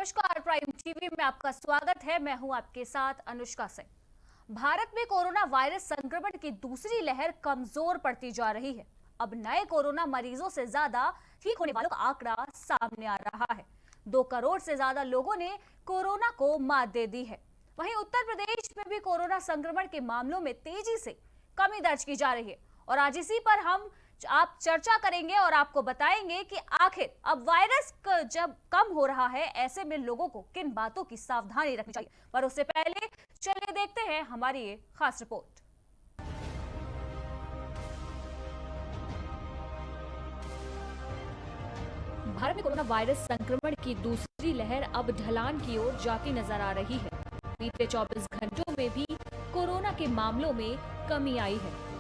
नमस्कार, prime TV में आपका स्वागत है। मैं हूं आपके साथ अनुष्का सिंह। भारत में कोरोना वायरस संक्रमण की दूसरी लहर कमजोर पड़ती जा रही है। अब नए कोरोना मरीजों से ज्यादा ठीक होने वालों का आंकड़ा सामने आ रहा है। 2 करोड़ से ज्यादा लोगों ने कोरोना को मात दे दी है। वहीं उत्तर प्रदेश में भी कोरोना संक्रमण के मामलों में तेजी से कमी दर्ज की जा रही है और आज इसी पर हम आप चर्चा करेंगे और आपको बताएंगे कि आखिर अब वायरस जब कम हो रहा है, ऐसे में लोगों को किन बातों की सावधानी रखनी चाहिए। पर उससे पहले चलिए देखते हैं हमारी ये खास रिपोर्ट। भारत में कोरोना वायरस संक्रमण की दूसरी लहर अब ढलान की ओर जाती नजर आ रही है। बीते 24 घंटों में भी कोरोना के मामलों में कमी आई है।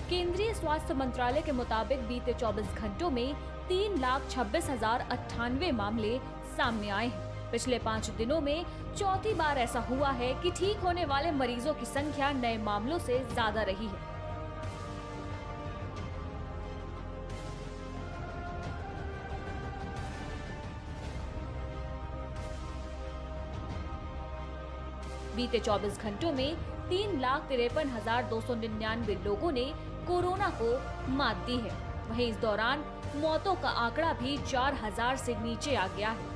केंद्रीय स्वास्थ्य मंत्रालय के मुताबिक बीते 24 घंटों में 3,26,098 मामले सामने आए हैं। पिछले 5 दिनों में चौथी बार ऐसा हुआ है कि ठीक होने वाले मरीजों की संख्या नए मामलों से ज्यादा रही है। बीते 24 घंटों में 3,53,299 लोगों ने कोरोना को मात दी है। वहीं इस दौरान मौतों का आंकड़ा भी 4,000 से नीचे आ गया है।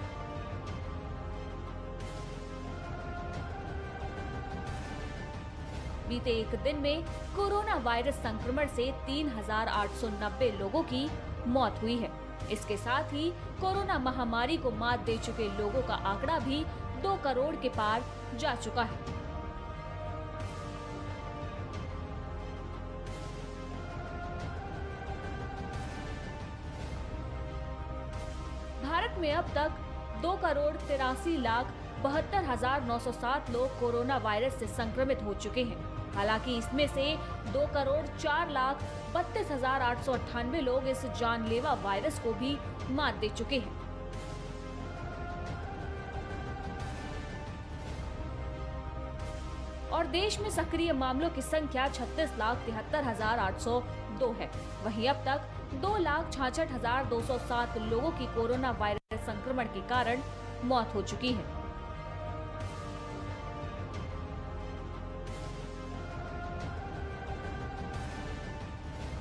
बीते एक दिन में कोरोना वायरस संक्रमण से 3,890 लोगों की मौत हुई है। इसके साथ ही कोरोना महामारी को मात दे चुके लोगों का आंकड़ा भी 2 करोड़ के पार जा चुका है। भारत में अब तक 2,83,72,907 लोग कोरोना वायरस से संक्रमित हो चुके हैं। हालांकि इसमें से 2,04,32,898 लोग इस जानलेवा वायरस को भी मात दे चुके हैं। और देश में सक्रिय मामलों की संख्या 36,73,802 है। वहीं अब तक 2,66,207 लोगों की कोरोना वायरस संक्रमण के कारण मौत हो चुकी है।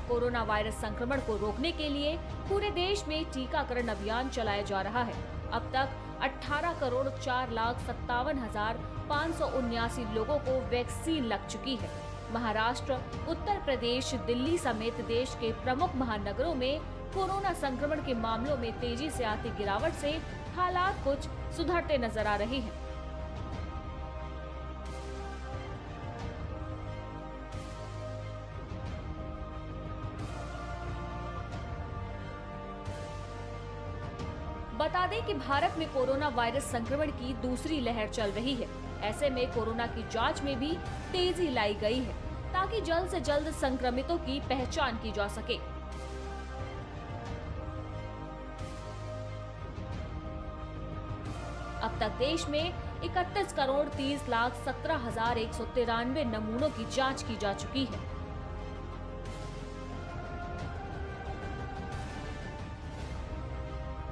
कोरोना वायरस संक्रमण को रोकने के लिए पूरे देश में टीकाकरण अभियान चलाया जा रहा है। अब तक 18,04,57,579 लोगों को वैक्सीन लग चुकी है। महाराष्ट्र, उत्तर प्रदेश, दिल्ली समेत देश के प्रमुख महानगरों में कोरोना संक्रमण के मामलों में तेजी से आती गिरावट से हालात कुछ सुधरते नजर आ रहे हैं। बता दें कि भारत में कोरोना वायरस संक्रमण की दूसरी लहर चल रही है। ऐसे में कोरोना की जांच में भी तेजी लाई गई है ताकि जल्द से जल्द संक्रमितों की पहचान की जा सके। अब तक देश में 31,30,17,193 नमूनों की जांच की जा चुकी है।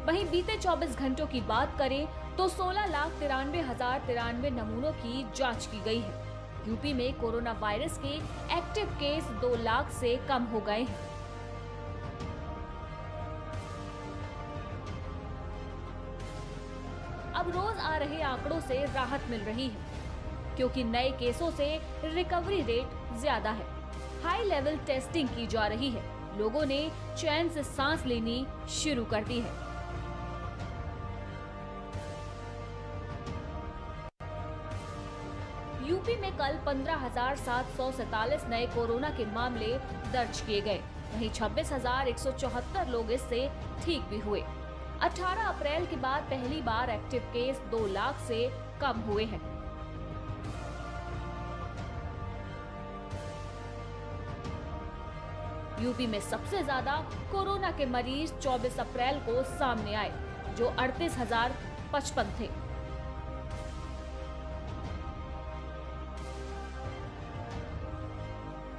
वहीं बीते 24 घंटों की बात करें तो 16,93,093 नमूनों की जांच की गई है। यूपी में कोरोना वायरस के एक्टिव केस 2 लाख से कम हो गए हैं। अब रोज आ रहे आंकड़ों से राहत मिल रही है, क्योंकि नए केसों से रिकवरी रेट ज्यादा है। हाई लेवल टेस्टिंग की जा रही है। लोगों ने चैन से सांस लेनी शुरू कर दी है। यूपी में कल 15,747 नए कोरोना के मामले दर्ज किए गए। वहीं 26,174 लोग इससे ठीक भी हुए। 18 अप्रैल के बाद पहली बार एक्टिव केस 2 लाख से कम हुए हैं। यूपी में सबसे ज्यादा कोरोना के मरीज 24 अप्रैल को सामने आए, जो 38,055 थे।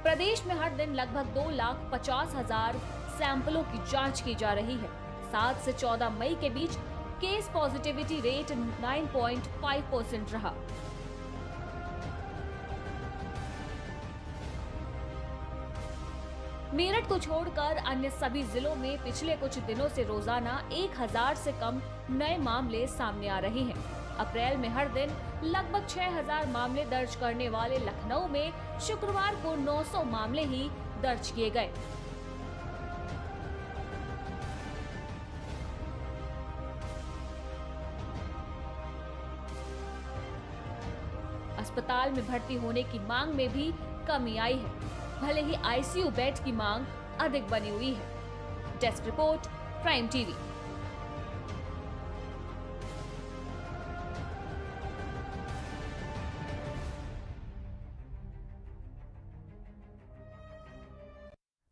प्रदेश में हर दिन लगभग 2,50,000 सैंपलों की जांच की जा रही है। 7 से 14 मई के बीच केस पॉजिटिविटी रेट 9.5% रहा। मेरठ को छोड़कर अन्य सभी जिलों में पिछले कुछ दिनों से रोजाना 1000 से कम नए मामले सामने आ रहे हैं। अप्रैल में हर दिन लगभग 6000 मामले दर्ज करने वाले लखनऊ में शुक्रवार को 900 मामले ही दर्ज किए गए। अस्पताल में भर्ती होने की मांग में भी कमी आई है, भले ही आईसीयू बेड की मांग अधिक बनी हुई है। Desk report, prime TV.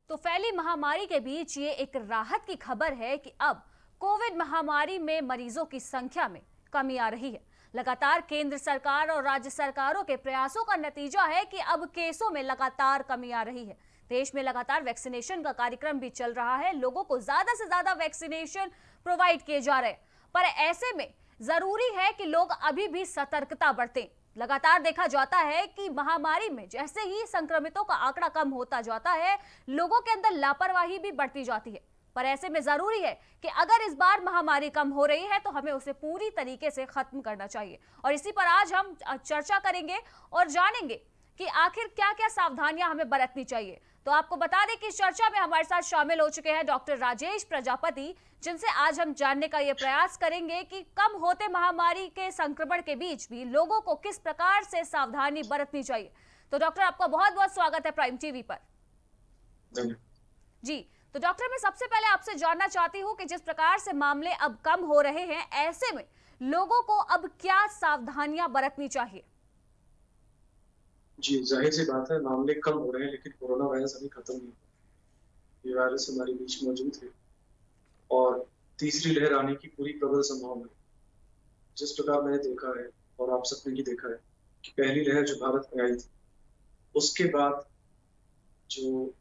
तो फैली महामारी के बीच ये एक राहत की खबर है कि अब कोविड महामारी में मरीजों की संख्या में कमी आ रही है। लगातार केंद्र सरकार और राज्य सरकारों के प्रयासों का नतीजा है कि अब केसों में लगातार कमी आ रही है। देश में लगातार वैक्सीनेशन का कार्यक्रम भी चल रहा है। लोगों को ज्यादा से ज्यादा वैक्सीनेशन प्रोवाइड किए जा रहे हैं, पर ऐसे में जरूरी है कि लोग अभी भी सतर्कता बरतें। लगातार देखा जाता है कि महामारी में जैसे ही संक्रमितों का आंकड़ा कम होता जाता है, लोगों के अंदर लापरवाही भी बढ़ती जाती है। पर ऐसे में जरूरी है कि अगर इस बार महामारी कम हो रही है तो हमें उसे पूरी तरीके से खत्म करना चाहिए। और इसी पर आज हम चर्चा करेंगे और जानेंगे कि आखिर क्या क्या सावधानियां हमें बरतनी चाहिए। तो आपको बता दें कि इस चर्चा में हमारे साथ शामिल हो चुके हैं डॉक्टर राजेश प्रजापति, जिनसे आज हम जानने का ये प्रयास करेंगे कि कम होते महामारी के संक्रमण के बीच भी लोगों को किस प्रकार से सावधानी बरतनी चाहिए। तो डॉक्टर, आपका बहुत बहुत स्वागत है प्राइम टीवी पर। जी, तो डॉक्टर, मैं सबसे पहले आपसे जानना चाहती हूँ कि जिस प्रकार से मामले अब कम हो रहे हैं, ऐसे में लोगों को अब क्या सावधानियां बरतनी चाहिए? जी, जाहिर सी बात है, मामले कम हो रहे हैं, लेकिन कोरोना वायरस अभी खत्म नहीं हुआ। ये वायरस हमारे बीच मौजूद है और तीसरी लहर आने की पूरी प्रबल संभावना है। जिस प्रकार मैंने देखा है और आप सबने भी देखा है कि पहली लहर जो भारत में आई थी, उसके बाद जो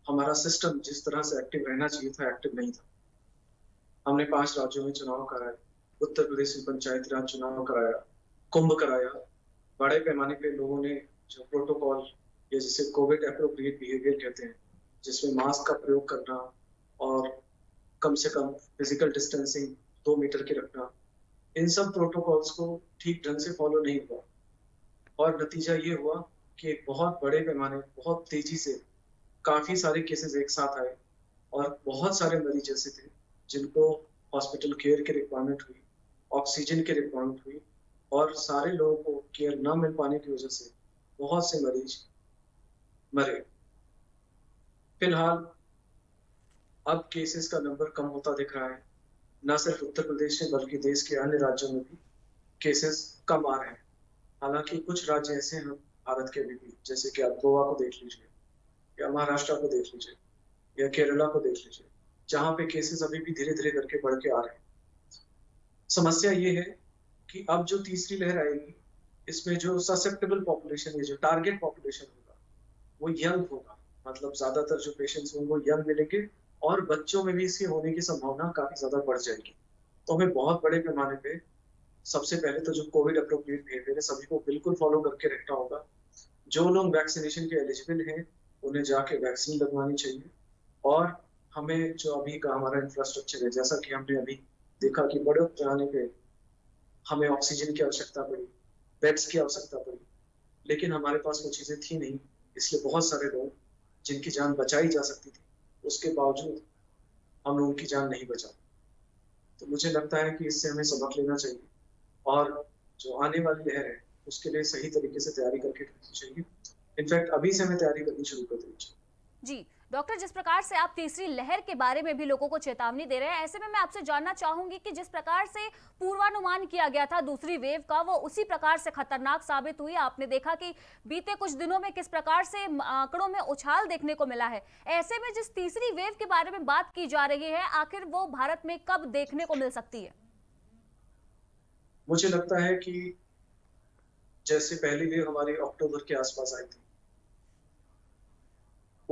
हमारा सिस्टम जिस तरह से एक्टिव रहना चाहिए था, एक्टिव नहीं था। हमने 5 राज्यों में चुनाव कराए, उत्तर प्रदेश में पंचायती राज चुनाव कराया, कुंभ कराया। बड़े पैमाने पे लोगों ने जो प्रोटोकॉल या जिसे कोविड एप्रोप्रिएट बिहेवियर कहते हैं, जिसमें मास्क का प्रयोग करना और कम से कम फिजिकल डिस्टेंसिंग 2 मीटर की रखना, इन सब प्रोटोकॉल्स को ठीक ढंग से फॉलो नहीं हुआ और नतीजा ये हुआ कि एक बहुत बड़े पैमाने, बहुत तेजी से काफी सारे केसेस एक साथ आए और बहुत सारे मरीज ऐसे थे जिनको हॉस्पिटल केयर की रिक्वायरमेंट हुई, ऑक्सीजन की रिक्वायरमेंट हुई और सारे लोगों को केयर न मिल पाने की वजह से बहुत से मरीज मरे। फिलहाल अब केसेस का नंबर कम होता दिख रहा है। न सिर्फ उत्तर प्रदेश में बल्कि देश के अन्य राज्यों में भी केसेस कम आ रहे हैं। हालांकि कुछ राज्य ऐसे हैं भारत के भी, जैसे कि आप गोवा को देख लीजिए या महाराष्ट्र को देख लीजिए या केरला को देख लीजिए, जहां पे केसेस अभी भी धीरे धीरे करके बढ़ के आ रहे हैं। समस्या ये है कि अब जो तीसरी लहर आएगी, इसमें जो ससेप्टेबल पॉपुलेशन है, जो टारगेट पॉपुलेशन होगा, वो यंग होगा। मतलब ज्यादातर जो पेशेंट्स होंगे वो यंग मिलेंगे और बच्चों में भी इसके होने की संभावना काफी ज्यादा बढ़ जाएगी। तो हमें बहुत बड़े पैमाने पे सबसे पहले तो जो कोविड अप्रोप्रिएट बिहेवियर है, सभी को बिल्कुल फॉलो करके रखना होगा। जो लोग वैक्सीनेशन के एलिजिबल हैं, उन्हें जाके वैक्सीन लगवानी चाहिए। और हमें जो अभी का हमारा इंफ्रास्ट्रक्चर है, जैसा कि हमने अभी देखा कि बड़े पैमाने पे हमें ऑक्सीजन की आवश्यकता पड़ी, बेड्स की आवश्यकता पड़ी, लेकिन हमारे पास वो चीजें थी नहीं। इसलिए बहुत सारे लोग जिनकी जान बचाई जा सकती थी, उसके बावजूद हमने उनकी जान नहीं बचा। तो मुझे लगता है कि इससे हमें सबक लेना चाहिए और जो आने वाली लहर है उसके लिए सही तरीके से तैयारी करके रखनी चाहिए। इनफैक्ट अभी से हमें तैयारी करनी शुरू कर देनी चाहिए। जी डॉक्टर, जिस प्रकार से आप तीसरी लहर के बारे में भी लोगों को चेतावनी दे रहे हैं, ऐसे में मैं आपसे जानना चाहूंगी कि जिस प्रकार से पूर्वानुमान किया गया था दूसरी वेव का, वो उसी प्रकार से खतरनाक साबित हुई। आपने देखा कि बीते कुछ दिनों में किस प्रकार से आंकड़ों में उछाल देखने को मिला है। ऐसे में जिस तीसरी वेव के बारे में बात की जा रही है, आखिर वो भारत में कब देखने को मिल सकती है? मुझे लगता है कि जैसे पहली वेव हमारे अक्टूबर के आसपास आई थी,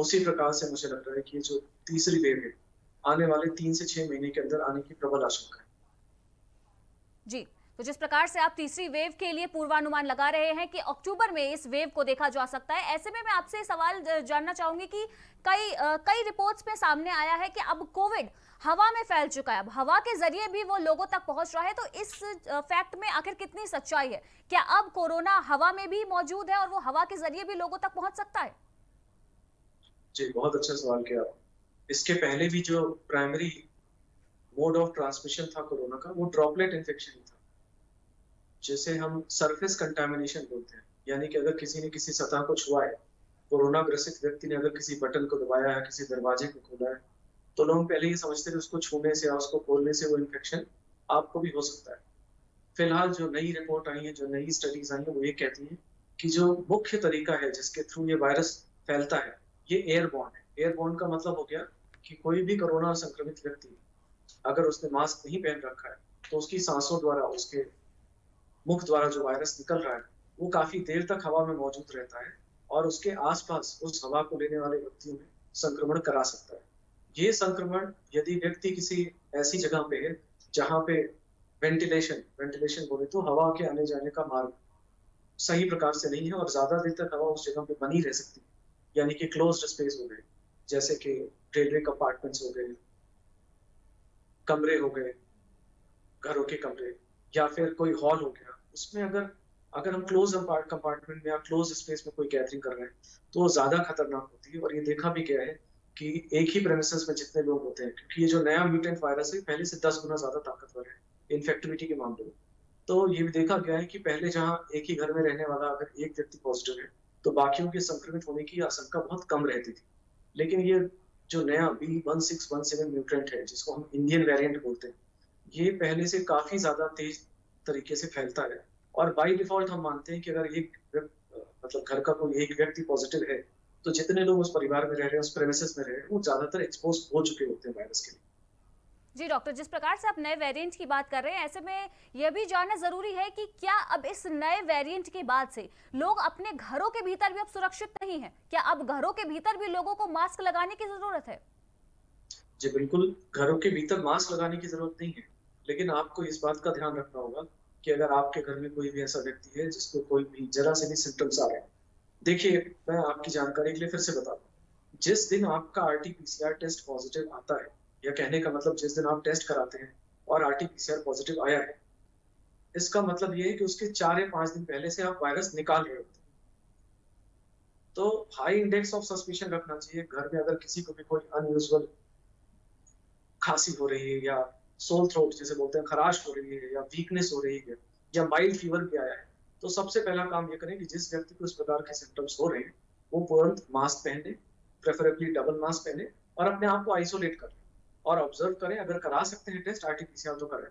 उसी प्रकार से मुझे लग रहा है कि ये जो तीसरी वेव है, आने वाले 3 से 6 महीने के अंदर आने की प्रबल आशंका है। जी, तो जिस प्रकार से आप तीसरी वेव के लिए पूर्वानुमान लगा रहे हैं कि अक्टूबर में इस वेव को देखा जा सकता है, ऐसे में मैं आपसे सवाल जानना चाहूंगी कि कई रिपोर्ट्स में सामने आया है कि अब कोविड हवा में फैल चुका है, अब हवा के जरिए भी वो लोगों तक पहुंच रहा है। तो इस फैक्ट में आखिर कितनी सच्चाई है? क्या अब कोरोना हवा में भी मौजूद है और वो हवा के जरिए भी लोगों तक पहुंच सकता है? जी, बहुत अच्छा सवाल किया आपने। इसके पहले भी जो प्राइमरी मोड ऑफ ट्रांसमिशन था कोरोना का, वो ड्रॉपलेट इन्फेक्शन ही था, जिसे हम सरफेस कंटामिनेशन बोलते हैं। यानी कि अगर किसी ने किसी सतह को छुआ है, कोरोना ग्रसित व्यक्ति ने अगर किसी बटन को दबाया है, किसी दरवाजे को खोला है, तो लोग पहले ये समझते थे उसको छूने से या उसको खोलने से वो इन्फेक्शन आपको भी हो सकता है। फिलहाल जो नई रिपोर्ट आई है, जो नई स्टडीज आई है, वो ये कहती हैं कि जो मुख्य तरीका है जिसके थ्रू ये वायरस फैलता है, ये एयरबॉर्न है। एयरबॉर्न का मतलब हो गया कि कोई भी कोरोना संक्रमित व्यक्ति अगर उसने मास्क नहीं पहन रखा है, तो उसकी सांसों द्वारा, उसके मुख द्वारा जो वायरस निकल रहा है, वो काफी देर तक हवा में मौजूद रहता है और उसके आसपास उस हवा को लेने वाले व्यक्तियों में संक्रमण करा सकता है। ये संक्रमण यदि व्यक्ति किसी ऐसी जगह पे है जहाँ पे वेंटिलेशन बोले तो हवा के आने जाने का मार्ग सही प्रकार से नहीं है और ज्यादा देर तक हवा उस जगह पे बनी रह सकती है, यानी कि क्लोज्ड स्पेस हो गए, जैसे कि रेलवे कंपार्टमेंट्स हो गए, कमरे हो गए, घरों के कमरे, या फिर कोई हॉल हो गया। उसमें अगर अगर हम क्लोज कंपार्टमेंट में या क्लोज स्पेस में कोई गैदरिंग कर रहे हैं, तो वो ज्यादा खतरनाक होती है। और ये देखा भी गया है कि एक ही प्रेमिसेस में जितने लोग होते हैं, क्योंकि ये जो नया म्यूटेंट वायरस है पहले से 10 गुना ज्यादा ताकतवर है इन्फेक्टिविटी के मामले में। तो ये भी देखा गया है कि पहले जहाँ एक ही घर में रहने वाला अगर एक व्यक्ति पॉजिटिव है, तो बाकियों के संक्रमित होने की आशंका बहुत कम रहती थी। लेकिन ये जो नया B1617 म्यूटेंट है, जिसको हम इंडियन वेरिएंट बोलते हैं, ये पहले से काफी ज्यादा तेज तरीके से फैलता है। और बाय डिफॉल्ट हम मानते हैं कि अगर मतलब घर का कोई एक व्यक्ति पॉजिटिव है, तो जितने लोग उस परिवार में रह रहे हैं, उस प्रेमिसेस में रह रहे हैं, वो ज्यादातर एक्सपोज हो चुके होते हैं वायरस के लिए। जी डॉक्टर, जिस प्रकार से आप नए वेरिएंट की बात कर रहे हैं, ऐसे में यह भी जानना जरूरी है कि क्या अब इस नए वेरिएंट के बाद से लोग अपने घरों के भीतर भी अब सुरक्षित नहीं है? क्या अब घरों के भीतर भी लोगों को मास्क लगाने की जरूरत है? जी बिल्कुल, घरों के भीतर मास्क लगाने की जरूरत नहीं है, लेकिन आपको इस बात का ध्यान रखना होगा कि अगर आपके घर में कोई भी ऐसा व्यक्ति है जिसको कोई भी जरा से भी सिम्टम्स आ रहे हैं, देखिए, मैं आपकी जानकारी के लिए फिर से बता दूं, जिस दिन आपका RT-PCR टेस्ट पॉजिटिव आता है, या कहने का मतलब जिस दिन आप टेस्ट कराते हैं और RT-PCR पॉजिटिव आया है, इसका मतलब ये है कि उसके 4 या 5 दिन पहले से आप वायरस निकाल रहे होते हैं। तो हाई इंडेक्स ऑफ सस्पिशन रखना चाहिए। घर में अगर किसी को भी कोई अनयूजुअल खांसी हो रही है, या सोल थ्रोट जिसे बोलते हैं, खराश हो रही है, या वीकनेस हो रही है, या माइल्ड फीवर भी आया है, तो सबसे पहला काम ये करें कि जिस व्यक्ति को इस प्रकार के सिम्टम्स हो रहे हैं, वो तुरंत मास्क पहने, प्रेफरेबली डबल मास्क पहने, और अपने आप को आइसोलेट कर लें और ऑब्जर्व करें। अगर करा सकते हैं टेस्ट RT-PCR तो करें।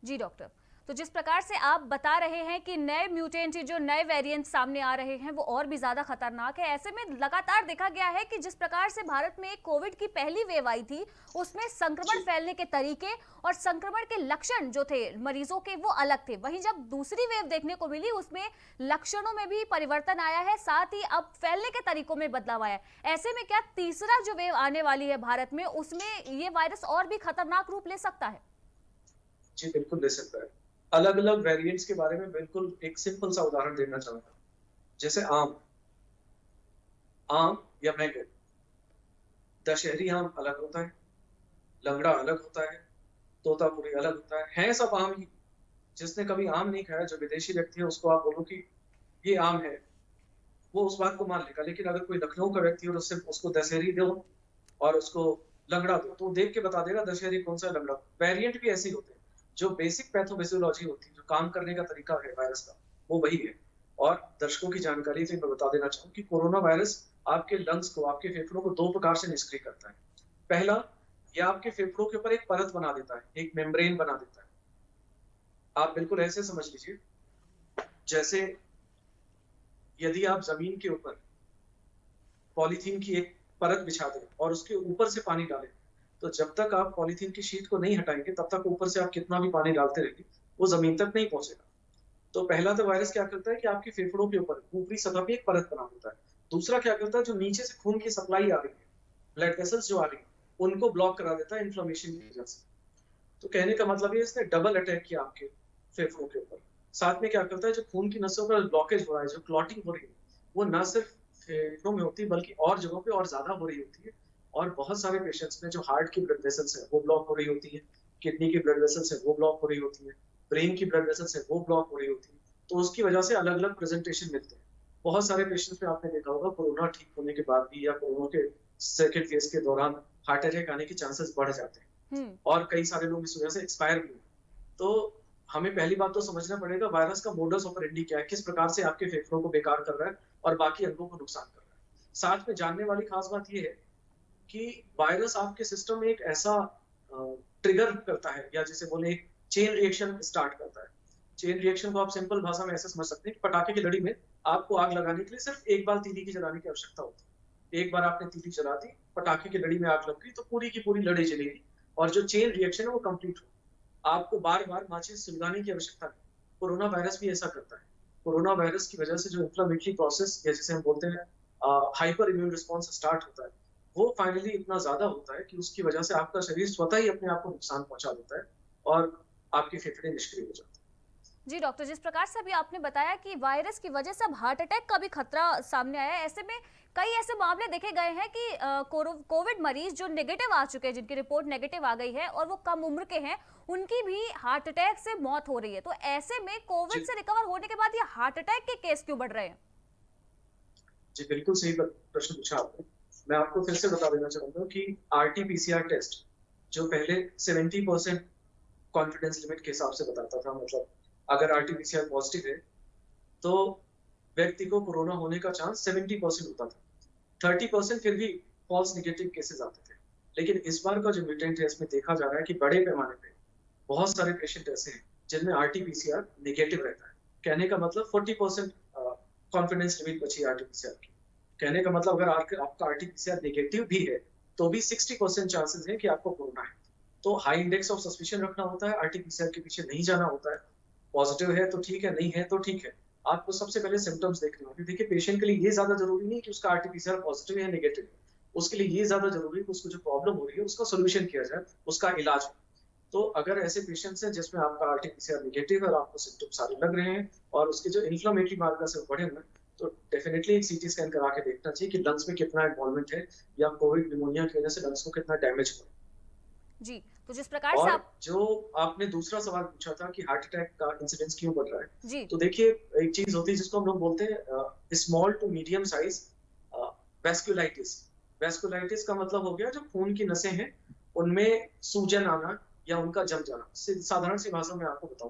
जी डॉक्टर, तो जिस प्रकार से आप बता रहे हैं कि नए म्यूटेंट, जो नए वेरिएंट सामने आ रहे हैं, वो और भी ज्यादा खतरनाक है। ऐसे में लगातार देखा गया है कि जिस प्रकार से भारत में कोविड की पहली वेव आई थी, उसमें संक्रमण फैलने के तरीके और संक्रमण के लक्षण जो थे मरीजों के, वो अलग थे। वहीं जब दूसरी वेव देखने को मिली, उसमें लक्षणों में भी परिवर्तन आया है, साथ ही अब फैलने के तरीकों में बदलाव आया है। ऐसे में क्या तीसरा जो वेव आने वाली है भारत में, उसमें ये वायरस और भी खतरनाक रूप ले सकता है? जी बिल्कुल ले सकता है। अलग अलग वेरिएंट्स के बारे में बिल्कुल एक सिंपल सा उदाहरण देना चाहूंगा। जैसे आम आम या मैंगो, दशहरी आम अलग होता है, लंगड़ा अलग होता है, तोतापुरी अलग होता है सब आम ही। जिसने कभी आम नहीं खाया, जो विदेशी व्यक्ति है, उसको आप बोलो कि ये आम है, वो उस बात को मान लेगा। लेकिन अगर कोई लखनऊ का व्यक्ति और उससे उसको दशहरी दो और उसको लंगड़ा दो, तो देख के बता देगा दशहरी कौन सा है, लंगड़ा। वेरिएंट भी ऐसे ही होते हैं। जो बेसिक पैथोफिजियोलॉजी होती है, जो काम करने का तरीका है वायरस का, वो वही है। और दर्शकों की जानकारी से मैं बता देना चाहूँ कि कोरोना वायरस आपके लंग्स को, आपके फेफड़ों को 2 प्रकार से निष्क्रिय करता है। पहला, ये आपके फेफड़ों के ऊपर एक परत बना देता है, एक मेम्ब्रेन बना देता है। आप बिल्कुल ऐसे समझ लीजिए, जैसे यदि आप जमीन के ऊपर पॉलीथीन की एक परत बिछा दें और उसके ऊपर से पानी डालें, तो जब तक आप पॉलीथीन की शीट को नहीं हटाएंगे, तब तक ऊपर से आप कितना भी पानी डालते रहेंगे, वो जमीन तक नहीं पहुंचेगा। तो पहला तो वायरस क्या करता है कि आपके फेफड़ों के ऊपर ऊपरी सतह पे एक परत बना देता है, दूसरा क्या करता है, जो नीचे से खून की सप्लाई आ रही है, ब्लड वेसल्स जो आ रही है, उनको ब्लॉक करा देता है इन्फ्लेमेशन की वजह से। तो कहने का मतलब ये इसने डबल अटैक किया आपके फेफड़ों के ऊपर। साथ में क्या करता है, जो खून की नसों का ब्लॉकेज हो रहा है, जो क्लॉटिंग हो रही है, वो ना सिर्फ फेफड़ों में होती है बल्कि और जगहों पे और ज्यादा हो रही होती है। और बहुत सारे पेशेंट्स में जो हार्ट की ब्लड वेसल्स है वो ब्लॉक हो रही होती है, किडनी की ब्लड वेसल्स है वो ब्लॉक हो रही होती है, ब्रेन की ब्लड वेसल्स है वो ब्लॉक हो रही होती है। तो उसकी वजह से अलग अलग प्रेजेंटेशन मिलते हैं। बहुत सारे पेशेंट्स में आपने देखा होगा कोरोना ठीक होने के बाद भी या कोरोना के सेकेंड फेज के दौरान हार्ट अटैक आने के चांसेस बढ़ जाते हैं, हम्म। और कई सारे लोग इस वजह से एक्सपायर भी हुए। तो हमें पहली बात तो समझना पड़ेगा वायरस का मोडस ऑपरेंडी क्या है, किस प्रकार से आपके फेफड़ों को बेकार कर रहा है और बाकी अंगों को नुकसान कर रहा है। साथ में जानने वाली खास बात यह है कि वायरस आपके सिस्टम में एक ऐसा ट्रिगर करता है, या जिसे बोले एक चेन रिएक्शन स्टार्ट करता है। चेन रिएक्शन को आप सिंपल भाषा में ऐसे समझ सकते हैं कि पटाखे की लड़ी में आपको आग लगाने के लिए सिर्फ एक बार तीली की जलाने की आवश्यकता होती है। एक बार आपने तीली जला दी, पटाखे की लड़ी में आग लग गई, तो पूरी की पूरी लड़ी जलेगी और जो चेन रिएक्शन है वो कंप्लीट हो। आपको बार बार माचिस सुलगाने की आवश्यकता नहीं। कोरोना वायरस भी ऐसा करता है। कोरोना वायरस की वजह से जो इन्फ्लेमेटरी प्रोसेस, या जिसे हम बोलते हैं हाइपर इम्यून रिस्पॉन्स स्टार्ट होता है, वो फाइनली इतना ज्यादा होता है कि उसकी वजह से आपका शरीर स्वतः ही अपने आप को नुकसान पहुंचा देता है और आपके फेफड़े निष्क्रिय हो जाते हैं। जी डॉक्टर, जिस प्रकार से अभी आपने बताया कि वायरस की वजह से अब हार्ट अटैक का भी खतरा सामने आया है, ऐसे में कई ऐसे मामले देखे गए हैं कि कोविड मरीज जो नेगेटिव आ चुके हैं, जिनकी रिपोर्ट नेगेटिव आ गई है और वो कम उम्र के हैं, उनकी भी हार्ट अटैक से मौत हो रही है। तो ऐसे में कोविड जी से रिकवर होने के बाद ये हार्ट अटैक के केस क्यों बढ़ रहे हैं? जी, बिल्कुल सही प्रश्न पूछा आपने। मैं आपको फिर से बता देना चाहूंगा कि आरटी-पीसीआर टेस्ट जो पहले 70% कॉन्फिडेंस लिमिट के हिसाब से बताता था, मतलब अगर आरटी-पीसीआर पॉजिटिव है तो व्यक्ति को कोरोना होने का चांस 70% होता था, 30% फिर भी फॉल्स निगेटिव केसेस आते थे। लेकिन इस बार का जो म्यूटेंट है, इसमें देखा जा रहा है कि बड़े पैमाने पे बहुत सारे पेशेंट ऐसे हैं जिनमें आरटी-पीसीआर नेगेटिव रहता है। कहने का मतलब 40% कॉन्फिडेंस लिमिट बची आरटी-पीसीआर की। कहने का मतलब अगर आपका आरटी-पीसीआर नेगेटिव भी है तो भी 60% चांसेस है कि आपको कोरोना है। तो हाई इंडेक्स ऑफ सस्पिशन रखना होता है, आरटी-पीसीआर के पीछे नहीं जाना होता है। पॉजिटिव है तो ठीक है, नहीं है तो ठीक है। आपको सबसे पहले सिम्टम्स देखने होंगे। देखिए, पेशेंट के लिए ये ज्यादा जरूरी नहीं कि उसका आरटी-पीसीआर पॉजिटिव है या नेगेटिव है। उसके लिए ये ज्यादा जरूरी है कि उसको जो प्रॉब्लम हो रही है उसका सोल्यूशन किया जाए, उसका इलाज हो। तो अगर ऐसे पेशेंट्स हैं जिसमें आपका आरटी-पीसीआर नेगेटिव है और आपको सिम्टम्स सारे लग रहे हैं और उसके जो इन्फ्लेमेटरी मार्कर्स है बढ़े हुए हैं, तो डेफिनेटली एक सीटी स्कैन करा के देखना चाहिए कि लंग्स में कितना इन्वॉल्वमेंट है या कोविड निमोनिया की वजह से लंग्स को कितना डैमेज हुआ है। जी, तो जिस प्रकार से और आप जो आपने दूसरा सवाल पूछा था कि हार्ट अटैक का इंसिडेंस क्यों बढ़ रहा है, जी। तो देखिए, एक चीज होती है जिसको हम लोग बोलते हैं small to medium size vasculitis. Vasculitis का मतलब हो गया जो खून की नसें हैं उनमें सूजन आना या उनका जम जाना। साधारण सी भाषा में आपको बताऊं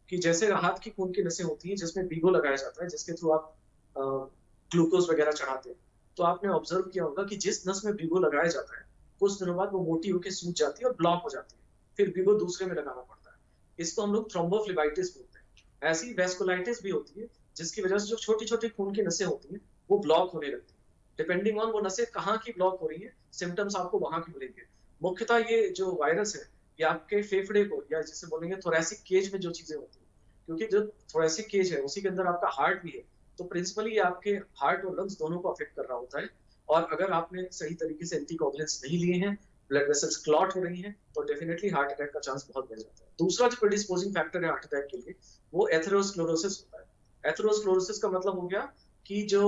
कि जैसे हाथ की खून की नसें होती हैं जिसमें वीगो लगाया जाता है, जिसके थ्रू आप ग्लूकोज वगैरह चढ़ाते हैं, तो आपने ऑब्जर्व किया होगा कि जिस नस में वीगो लगाया जाता है कुछ दिनों बाद वो मोटी होकर सूज जाती है और ब्लॉक हो जाती है, फिर वीगो दूसरे में लगाना पड़ता है। इसको हम लोग थ्रोम्बोफ्लेबाइटिस बोलते हैं। ऐसी वैस्कुलाइटिस भी होती है जिसकी वजह से जो छोटी छोटी खून की नसें होती हैं वो ब्लॉक होने लगती है। डिपेंडिंग ऑन वो नसें कहाँ की ब्लॉक हो रही है, सिम्टम्स आपको वहां की मिलेंगे। मुख्यतः ये जो वायरस है ये आपके फेफड़े को, या जिसे बोलेंगे थोरैसिक केज में जो चीजें होती है, क्योंकि जो थोरैसिक केज है उसी के अंदर आपका हार्ट भी है, तो प्रिंसिपली ये आपके हार्ट और लंग्स दोनों को अफेक्ट कर रहा होता है। और अगर आपने सही तरीके से एंटीकोगुलेंट्स नहीं लिए हैं, ब्लड वेसल्स क्लॉट हो रही हैं, तो डेफिनेटली हार्ट अटैक का चांस बहुत बढ़ जाता है। दूसरा जो प्रेडिस्पोजिंग फैक्टर है हार्ट अटैक के लिए वो एथेरोस्क्लेरोसिस होता है। एथेरोस्क्लेरोसिस का मतलब हो गया कि जो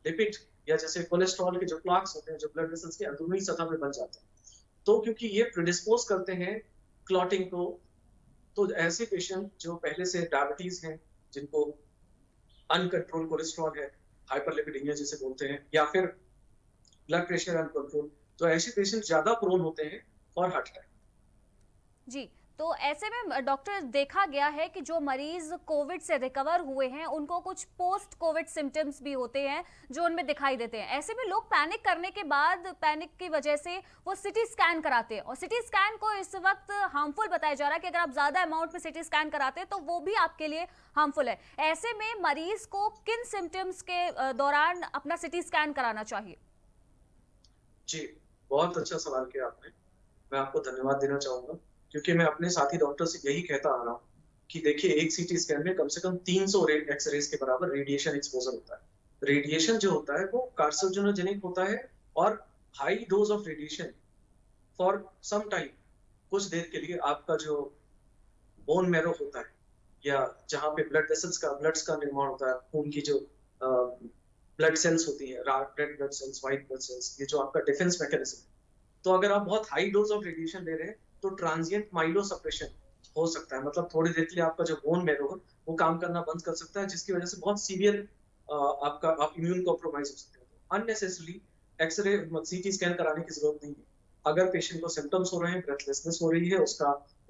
लिपिड या जैसे कोलेस्ट्रॉल के जो प्लाक्स होते हैं जो ब्लड वेसल्स के अंदरूनी सतह पे बन जाते हैं, तो क्योंकि ये प्रेडिस्पोज करते हैं क्लॉटिंग को, तो ऐसे पेशेंट जो पहले से डायबिटीज हैं, जिनको अनकंट्रोल कोलेस्ट्रॉल है, हाइपरलिपिडीमिया जिसे बोलते हैं, या फिर ब्लड प्रेशर अनकंट्रोल, तो ऐसे पेशेंट ज्यादा प्रोन होते हैं फॉर हार्ट अटैक। जी, तो ऐसे में डॉक्टर देखा गया है कि जो मरीज कोविड से रिकवर हुए हैं उनको कुछ पोस्ट कोविड सिम्टम्स भी होते हैं जो उनमें दिखाई देते हैं। ऐसे में लोग पैनिक करने के बाद, पैनिक की वजह से वो सिटी स्कैन कराते हैं, और सिटी स्कैन को इस वक्त हार्मफुल बताया जा रहा है कि अगर आप ज्यादा अमाउंट में सिटी स्कैन कराते हैं तो वो भी आपके लिए हार्मफुल है। ऐसे में मरीज को किन सिम्टम्स के दौरान अपना सिटी स्कैन कराना चाहिए? जी, बहुत अच्छा सवाल किया आपने। मैं आपको धन्यवाद देना चाहूंगा क्योंकि मैं अपने साथी डॉक्टर से यही कहता आ रहा हूँ कि देखिए, एक सीटी स्कैन में कम से कम 300 एक्सरेज के बराबर रेडिएशन एक्सपोजर होता है। रेडिएशन जो होता है वो कार्सिनोजेनिक होता है, और high dose of radiation for some time, कुछ देर के लिए आपका जो बोन मैरो होता है, या जहाँ पे ब्लड्स का निर्माण होता है, खून की जो ब्लड सेल्स होती है, red blood cells, white blood cells, ये जो आपका डिफेंस मैकेनिज्म है, तो अगर आप बहुत हाई डोज ऑफ रेडिएशन ले रहे हैं तो ट्रांजिएंट माइलो सप्रेशन हो सकता है। मतलब थोड़ी देर के लिए आपका जो बोन मैरो है वो काम करना बंद कर सकता है, जिसकी वजह से बहुत सीवियर आपका आप इम्यून कॉम्प्रोमाइज हो सकते हैं। अननेसेसरली एक्सरे सीटी स्कैन कराने की जरूरत नहीं है। अगर पेशेंट को सिम्टम्स हो रहे हैं, ब्रेथलेसनेस हो रही है,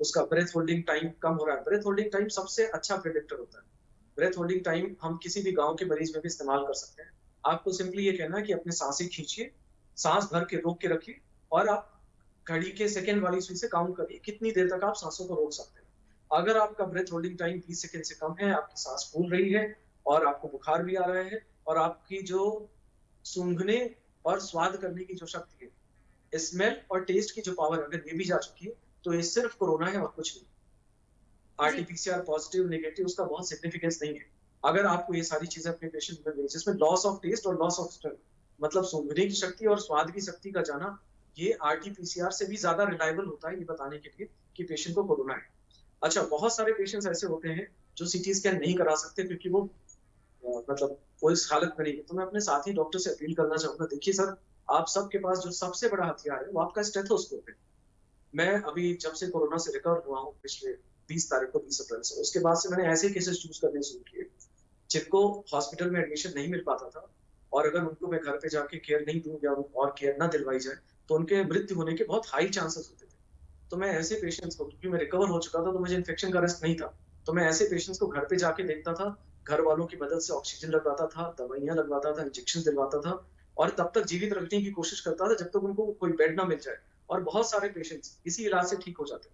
उसका ब्रेथ होल्डिंग टाइम कम हो रहा है। ब्रेथ होल्डिंग टाइम सबसे अच्छा प्रेडिक्टर होता है। ब्रेथ होल्डिंग टाइम हम किसी भी गांव के मरीज में भी इस्तेमाल कर सकते हैं। आपको सिंपली ये कहना है कि अपने सांसें खींचिए, सांस भर के रोक के रखिए, और आप घड़ी के सेकंड वाली सुई से काउंट करिए कितनी देर तक आप सांसों को रोक सकते हैं। अगर आपका ब्रेथ होल्डिंग टाइम 20 सेकंड से कम है, आपकी सांस फूल रही है और आपको बुखार भी आ रहा है, और आपकी जो सूंघने और स्वाद करने की जो शक्ति है, स्मेल और टेस्ट की जो पावर, अगर ये भी जा चुकी है, तो ये सिर्फ कोरोना है और कुछ नहीं। जी आरटीपीसीआर पॉजिटिव नेगेटिव उसका बहुत सिग्निफिकेंस नहीं है। अगर आपको ये सारी चीजें अपने पेशेंट में मिल, जिसमें लॉस ऑफ टेस्ट और लॉस ऑफ स्मेल, मतलब सूंघने की शक्ति और स्वाद की शक्ति का जाना, ये आरटीपीसीआर से भी ज्यादा रिलायबल होता है ये बताने के लिए कि पेशेंट को कोरोना है। अच्छा, बहुत सारे पेशेंट्स ऐसे होते हैं जो सीटी स्कैन नहीं करा सकते क्योंकि वो मतलब वो इस हालत में नहीं है। तो मैं अपने साथी डॉक्टर से अपील करना चाहूंगा, देखिए सर, आप सबके पास जो सबसे बड़ा हथियार है वो आपका स्टेथोस्कोप है। मैं अभी जब से कोरोना से रिकवर हुआ हूँ, पिछले 20 तारीख को, 20 अप्रैल से, उसके बाद से मैंने ऐसे केसेस चूज करने शुरू किए जिनको हॉस्पिटल में एडमिशन नहीं मिल पाता था, और अगर उनको मैं घर पे जाके केयर नहीं दूं या और केयर ना दिलवाई जाए तो उनके मृत्यु होने के बहुत हाई चांसेस होते थे। तो मैं ऐसे पेशेंट्स को, क्योंकि मैं रिकवर हो चुका था तो मुझे इन्फेक्शन का रिस्क नहीं था, तो मैं ऐसे पेशेंट्स को घर पे जाके देखता था, घर वालों की मदद से ऑक्सीजन लगवाता था, दवाइयां लगवाता था, इंजेक्शन दिलवाता था, और तब तक जीवित रखने की कोशिश करता था जब तक उनको कोई बेड ना मिल जाए। और बहुत सारे पेशेंट्स इसी इलाज से ठीक हो जाते थे।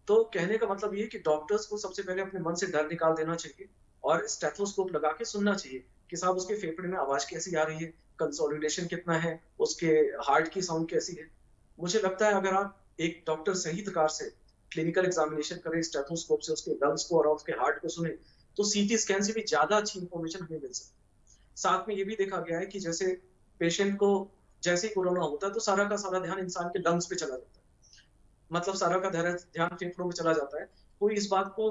तो कहने का मतलब ये कि डॉक्टर्स को सबसे पहले अपने मन से डर निकाल देना चाहिए, और स्टेथोस्कोप लगा के सुनना चाहिए कि साहब उसके फेफड़े में आवाज कैसी आ रही है, कंसोलिडेशन कितना है, उसके हार्ट की साउंड कैसी है। मुझे लगता है अगर आप एक डॉक्टर सही प्रकार से क्लिनिकल एग्जामिनेशन करें, स्टेथोस्कोप से उसके लंग्स को और उसके हार्ट को सुने, तो सीटी स्कैन से भी ज्यादा अच्छी इंफॉर्मेशन हमें मिल सकती है। साथ में ये भी देखा गया है कि जैसे पेशेंट को जैसे ही कोरोना होता है तो सारा का सारा ध्यान इंसान के लंग्स पे चला जाता है, मतलब सारा का ध्यान फेफड़ों में चला जाता है। कोई इस बात को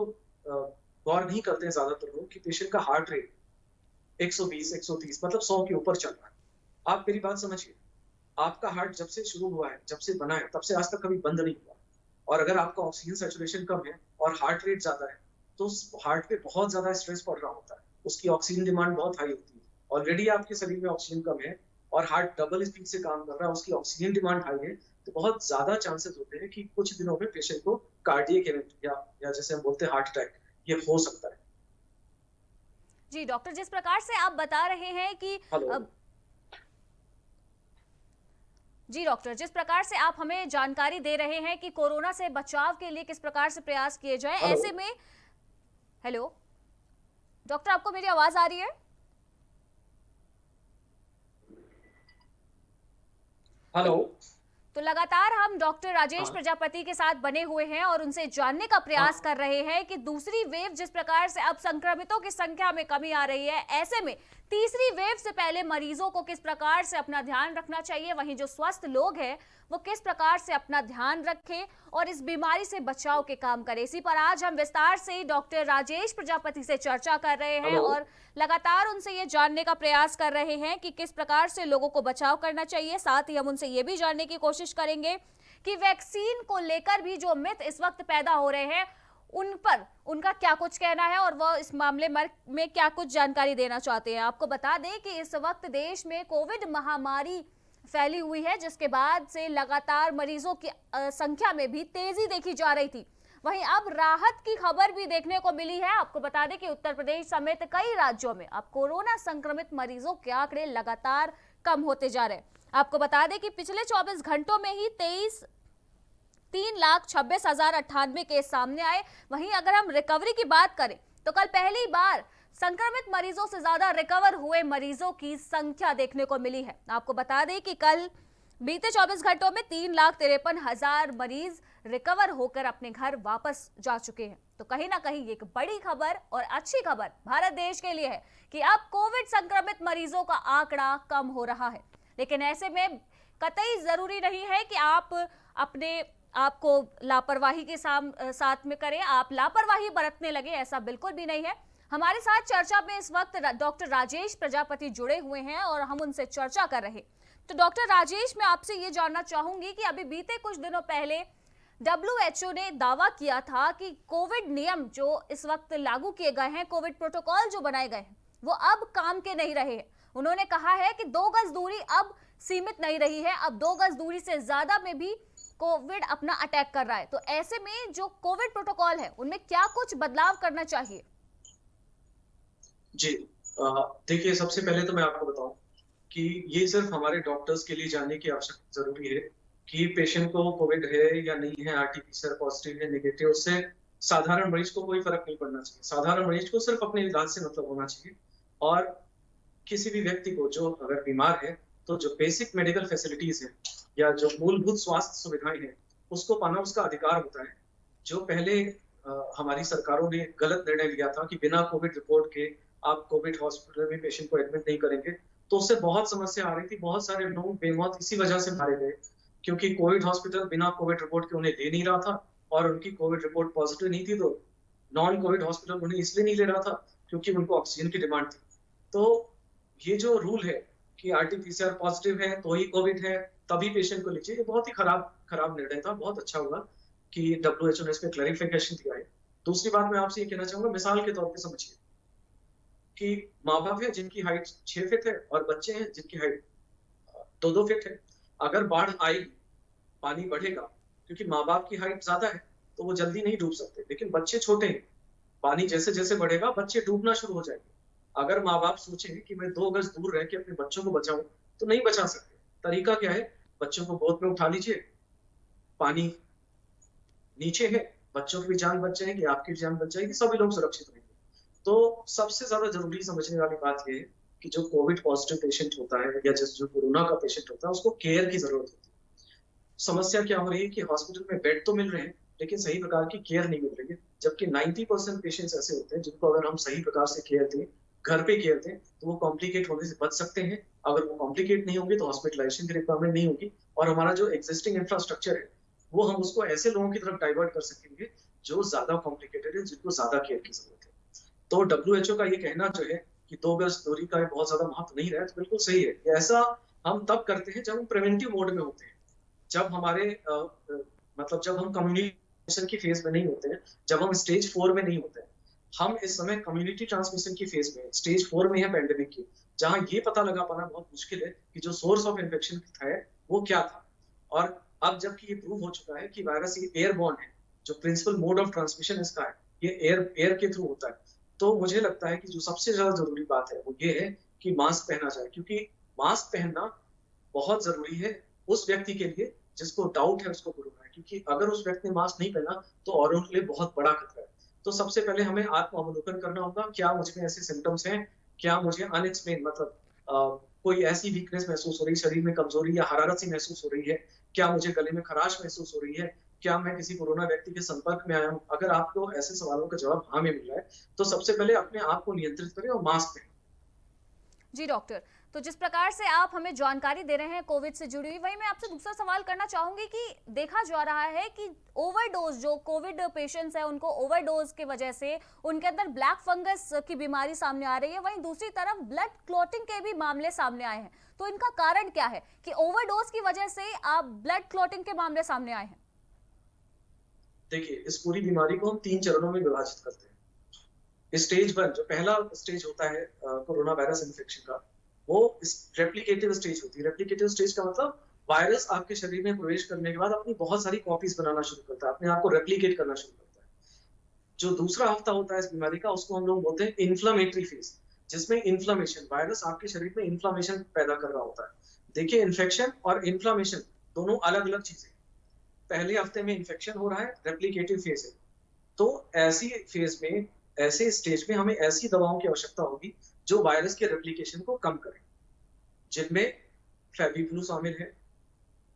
गौर नहीं करते हैं ज्यादातर लोग कि पेशेंट का हार्ट रेट 120 130 मतलब 100 के ऊपर चल रहा है। आप मेरी बात समझिए, आपका हार्ट जब से शुरू हुआ है, जब से बना है, तब से आज तक कभी बंद नहीं हुआ। और अगर आपका ऑक्सीजन सैचुरेशन कम है और हार्ट रेट ज्यादा है, तो हार्ट पे बहुत ज्यादा स्ट्रेस पड़ रहा होता है, उसकी ऑक्सीजन डिमांड बहुत हाई होती है। ऑलरेडी आपके शरीर में ऑक्सीजन कम है और हार्ट डबल स्पीड से काम कर रहा है, उसकी ऑक्सीजन डिमांड हाई है, तो बहुत ज्यादा चांसेस होते हैं कि कुछ दिनों में पेशेंट को कार्डियक इवेंट या जैसे हम बोलते हैं हार्ट अटैक, ये हो सकता है। जी डॉक्टर, जिस प्रकार से आप बता रहे हैं कि हेलो। जी डॉक्टर, जिस प्रकार से आप हमें जानकारी दे रहे हैं कि कोरोना से बचाव के लिए किस प्रकार से प्रयास किए जाएं, हेलो। ऐसे में हेलो डॉक्टर, आपको मेरी आवाज आ रही है? हेलो। तो लगातार हम डॉक्टर राजेश हाँ। प्रजापति के साथ बने हुए हैं और उनसे जानने का प्रयास हाँ। कर रहे हैं कि दूसरी वेव जिस प्रकार से अब संक्रमितों की संख्या में कमी आ रही है, ऐसे में तीसरी वेव से पहले मरीजों को किस प्रकार से अपना ध्यान रखना चाहिए, वहीं जो स्वस्थ लोग हैं वो किस प्रकार से अपना ध्यान रखें और इस बीमारी से बचाव के काम करें। इसी पर आज हम विस्तार से डॉक्टर राजेश प्रजापति से चर्चा कर रहे हैं हेलो। और लगातार उनसे ये जानने का प्रयास कर रहे हैं कि किस प्रकार से लोगों को बचाव करना चाहिए। साथ ही हम उनसे ये भी जानने की कोशिश करेंगे कि वैक्सीन को लेकर भी जो मिथ इस वक्त पैदा हो रहे हैं उन पर उनका क्या कुछ कहना है और वह इस मामले में क्या कुछ जानकारी देना चाहते हैं। आपको बता दें कि इस वक्त देश में कोविड महामारी फैली हुई है, जिसके बाद से लगातार मरीजों की संख्या में भी तेजी देखी जा रही थी। वहीं अब राहत की खबर भी देखने को मिली है। आपको बता दें कि उत्तर प्रदेश समेत कई राज्यों में अब कोरोना संक्रमित मरीजों के आंकड़े लगातार कम होते जा रहे हैं। आपको बता दें कि पिछले 24 घंटों में ही 3,26,098 केस सामने आए। वहीं अगर हम रिकवरी की बात करें तो कल पहली बार संक्रमित मरीजों से ज्यादा रिकवर हुए मरीजों की संख्या देखने को मिली है। आपको बता दें कि कल बीते 24 घंटों में 3,53,000 मरीज रिकवर होकर अपने घर वापस जा चुके हैं। तो कहीं ना कहीं एक बड़ी खबर और अच्छी खबर भारत देश के लिए है कि अब कोविड संक्रमित मरीजों का आंकड़ा कम हो रहा है। लेकिन ऐसे में कतई जरूरी नहीं है कि आप अपने आपको लापरवाही के साथ में करें, आप लापरवाही बरतने लगे, ऐसा बिल्कुल भी नहीं है। हमारे साथ चर्चा में इस वक्त डॉक्टर राजेश प्रजापति जुड़े हुए हैं और हम उनसे चर्चा कर रहे। तो डॉक्टर राजेश, मैं आपसे ये जानना चाहूंगी कि अभी बीते कुछ दिनों पहले WHO ने दावा किया था कि कोविड नियम जो इस वक्त लागू किए गए हैं, कोविड प्रोटोकॉल जो बनाए गए हैं, वो अब काम के नहीं रहे हैं। उन्होंने कहा है कि 2 गज दूरी अब सीमित नहीं रही है, अब 2 गज दूरी से ज्यादा में भी कोविड अपना अटैक कर रहा है। तो ऐसे में जो कोविड प्रोटोकॉल है उनमें क्या कुछ बदलाव करना चाहिए? जी, देखिए, सबसे पहले तो मैं आपको बताऊं कि ये सिर्फ हमारे डॉक्टर्स के लिए जानने की आवश्यकता जरूरी है कि पेशेंट को कोविड है या नहीं है, आरटी-पीसीआर पॉजिटिव है, नेगेटिव, उससे साधारण मरीज को कोई फर्क नहीं पड़ना चाहिए। साधारण मरीज को सिर्फ अपने इलाज से मतलब होना चाहिए। और किसी भी व्यक्ति को जो अगर बीमार है, तो जो बेसिक मेडिकल फैसिलिटीज है या जो मूलभूत स्वास्थ्य सुविधाएं हैं, उसको पाना उसका अधिकार होता है। जो पहले हमारी सरकारों ने गलत निर्णय लिया था कि बिना कोविड रिपोर्ट के आप कोविड हॉस्पिटल में पेशेंट को एडमिट नहीं करेंगे, तो उससे बहुत समस्या आ रही थी। बहुत सारे लोग बेमौत इसी वजह से मारे गए क्योंकि कोविड हॉस्पिटल बिना कोविड रिपोर्ट के उन्हें दे नहीं रहा था और उनकी कोविड रिपोर्ट पॉजिटिव नहीं थी, तो नॉन कोविड हॉस्पिटल उन्हें इसलिए नहीं ले रहा था क्योंकि उनको ऑक्सीजन की डिमांड थी। तो ये जो रूल है कि आरटी-पीसीआर पॉजिटिव है तो ही कोविड है, तभी पेशेंट को लीजिए, ये बहुत ही खराब निर्णय था। बहुत अच्छा हुआ कि WHO ने इस पे क्लैरिफिकेशन दिया है। दूसरी बात मैं आपसे ये कहना चाहूंगा, मिसाल के तौर पे समझिए कि माँ-बाप है जिनकी हाइट 6 फीट है और बच्चे हैं जिनकी हाइट 2-2 फीट है। अगर बाढ़ आएगी, पानी बढ़ेगा, क्योंकि माँ-बाप की हाइट ज्यादा है तो वो जल्दी नहीं डूब सकते, लेकिन बच्चे छोटे हैं, पानी जैसे-जैसे बढ़ेगा बच्चे डूबना शुरू हो जाएंगे। अगर माँ-बाप सोचें कि मैं 2 गज दूर रह के अपने बच्चों को बचाऊं, तो नहीं बचा सकते। तरीका क्या है? बच्चों को गोद में उठा लीजिए, पानी नीचे है, बच्चों की भी जान बच जाएगी, आपकी भी जान बच जाएगी, सभी लोग सुरक्षित रहेंगे। तो सबसे ज्यादा जरूरी समझने वाली बात ये है कि जो कोविड पॉजिटिव पेशेंट होता है या जो कोरोना का पेशेंट होता है, उसको केयर की जरूरत होती है। समस्या क्या हो रही है कि हॉस्पिटल में बेड तो मिल रहे हैं, लेकिन सही प्रकार की केयर नहीं मिल रही है। जबकि 90% पेशेंट्स ऐसे होते हैं जिनको अगर हम सही प्रकार से केयर दें, घर पे केयर दें, तो वो कॉम्प्लिकेट होने से बच सकते हैं। अगर वो कॉम्प्लिकेट नहीं होंगे तो हॉस्पिटलाइजेशन की रिक्वायरमेंट नहीं होगी और हमारा जो एक्जिस्टिंग इंफ्रास्ट्रक्चर है वो हम उसको ऐसे लोगों की तरफ डाइवर्ट कर सकेंगे जो ज्यादा कॉम्प्लिकेटेड है, जिनको ज्यादा केयर की जरूरत है। तो WHO का ये कहना जो है कि 2 गज दूरी का बहुत ज्यादा महत्व नहीं रहा है, तो बिल्कुल सही है। ऐसा हम तब करते हैं जब हम प्रिवेंटिव मोड में होते हैं, जब हमारे मतलब जब हम कम्युनिकेशन की फेज में नहीं होते हैं, जब हम स्टेज 4 में नहीं होते हैं। हम इस समय कम्युनिटी ट्रांसमिशन की फेज में, स्टेज 4 में है पेंडेमिक की, जहां ये पता लगा पाना बहुत मुश्किल है कि जो सोर्स ऑफ इन्फेक्शन है वो क्या था। और अब जबकि ये प्रूव हो चुका है कि वायरस ये एयरबॉर्न है, जो प्रिंसिपल मोड ऑफ ट्रांसमिशन इसका है, ये एयर के थ्रू होता है। तो मुझे लगता है कि जो सबसे ज्यादा जरूरी बात है वो ये है कि मास्क पहना जाए, क्योंकि मास्क पहनना बहुत जरूरी है उस व्यक्ति के लिए जिसको डाउट है उसको कोरोना है, क्योंकि अगर उस व्यक्ति ने मास्क नहीं पहना तो औरों के लिए बहुत बड़ा खतरा है। तो सबसे पहले हमें आत्मावलोकन करना होगा, क्या मुझ में ऐसे सिम्टम्स हैं, क्या मुझे अनएक्सप्लेन मतलब कोई ऐसी वीकनेस महसूस हो रही, शरीर में कमजोरी या हरारत सी महसूस हो रही है, क्या मुझे गले में खराश महसूस हो रही है, क्या मैं किसी कोरोना व्यक्ति के संपर्क में आया हूं। अगर आपको ऐसे सवालों का जवाब हाँ में मिल रहा है तो सबसे पहले अपने आप को नियंत्रित करें और मास्क पहनें। जी डॉक्टर, तो जिस प्रकार से आप हमें जानकारी दे रहे हैं कोविड से जुड़ी हुई, वही मैं आपसे दूसरा सवाल करना चाहूंगी कि देखा जा रहा है कि ओवरडोज, जो कोविड पेशेंट्स हैं उनको ओवरडोज की वजह से उनके अंदर ब्लैक फंगस की बीमारी सामने आ रही है, वहीं दूसरी तरफ ब्लड क्लॉटिंग के भी मामले सामने आए हैं। तो इनका कारण क्या है कि ओवरडोज की वजह से आप ब्लड क्लॉटिंग के मामले सामने आए हैं? देखिए, इस पूरी बीमारी को हम 3 चरणों में विभाजित करते हैं। स्टेज 1 जो पहला स्टेज होता है कोरोना वायरस इन्फेक्शन का, वो रेप्लिकेटिव स्टेज होती है। रेप्लिकेटिव स्टेज का मतलब वायरस आपके शरीर में प्रवेश करने के बाद अपनी बहुत सारी कॉपीज बनाना शुरू करता है, अपने आप को रेप्लिकेट करना शुरू करता है। जो दूसरा हफ्ता होता है इस बीमारी का, उसको हम लोग बोलते हैं इन्फ्लामेटरी फेज, जिसमें इन्फ्लामेशन, वायरस आपके शरीर में इन्फ्लामेशन पैदा कर रहा होता है। देखिए, इन्फेक्शन और इन्फ्लामेशन दोनों अलग अलग चीजें। पहले हफ्ते में इन्फेक्शन हो रहा है, रेप्लिकेटिव फेज है, तो ऐसी फेज में, ऐसे स्टेज में हमें ऐसी दवाओं की आवश्यकता होगी जो वायरस के रेप्लिकेशन को कम करें, जिनमें फेविफ्लू शामिल है,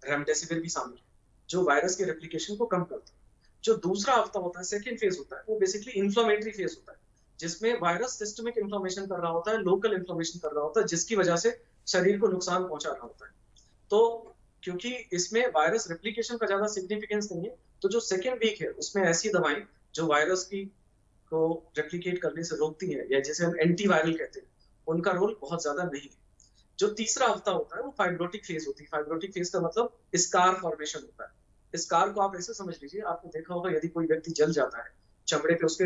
रेमडेसिविर भी शामिल है, जो वायरस के रेप्लिकेशन को कम करते हैं। जो दूसरा हफ्ता होता है, सेकेंड फेज होता है, वो बेसिकली इन्फ्लामेटरी फेज होता है, जिसमें वायरस सिस्टमिक इन्फ्लामेशन कर रहा होता है, लोकल इन्फ्लामेशन कर रहा होता है, जिसकी वजह से शरीर को नुकसान पहुंचा रहा होता है। तो क्योंकि इसमें वायरस रेप्लिकेशन का ज्यादा सिग्निफिकेंस नहीं है, तो जो सेकेंड वीक है उसमें ऐसी दवाएं जो वायरस की को रेप्लिकेट करने से रोकती है, या जिसे हम एंटीवायरल कहते हैं, उनका रोल बहुत ज्यादा नहीं है। जो तीसरा हफ्ता होता है वो फाइब्रोटिक फेज होती है। फाइब्रोटिक फेज का मतलब स्कार फॉर्मेशन होता है। स्कार को आप ऐसे समझ लीजिए, आपने देखा होगा यदि कोई व्यक्ति जल जाता है चमड़े पे, उसके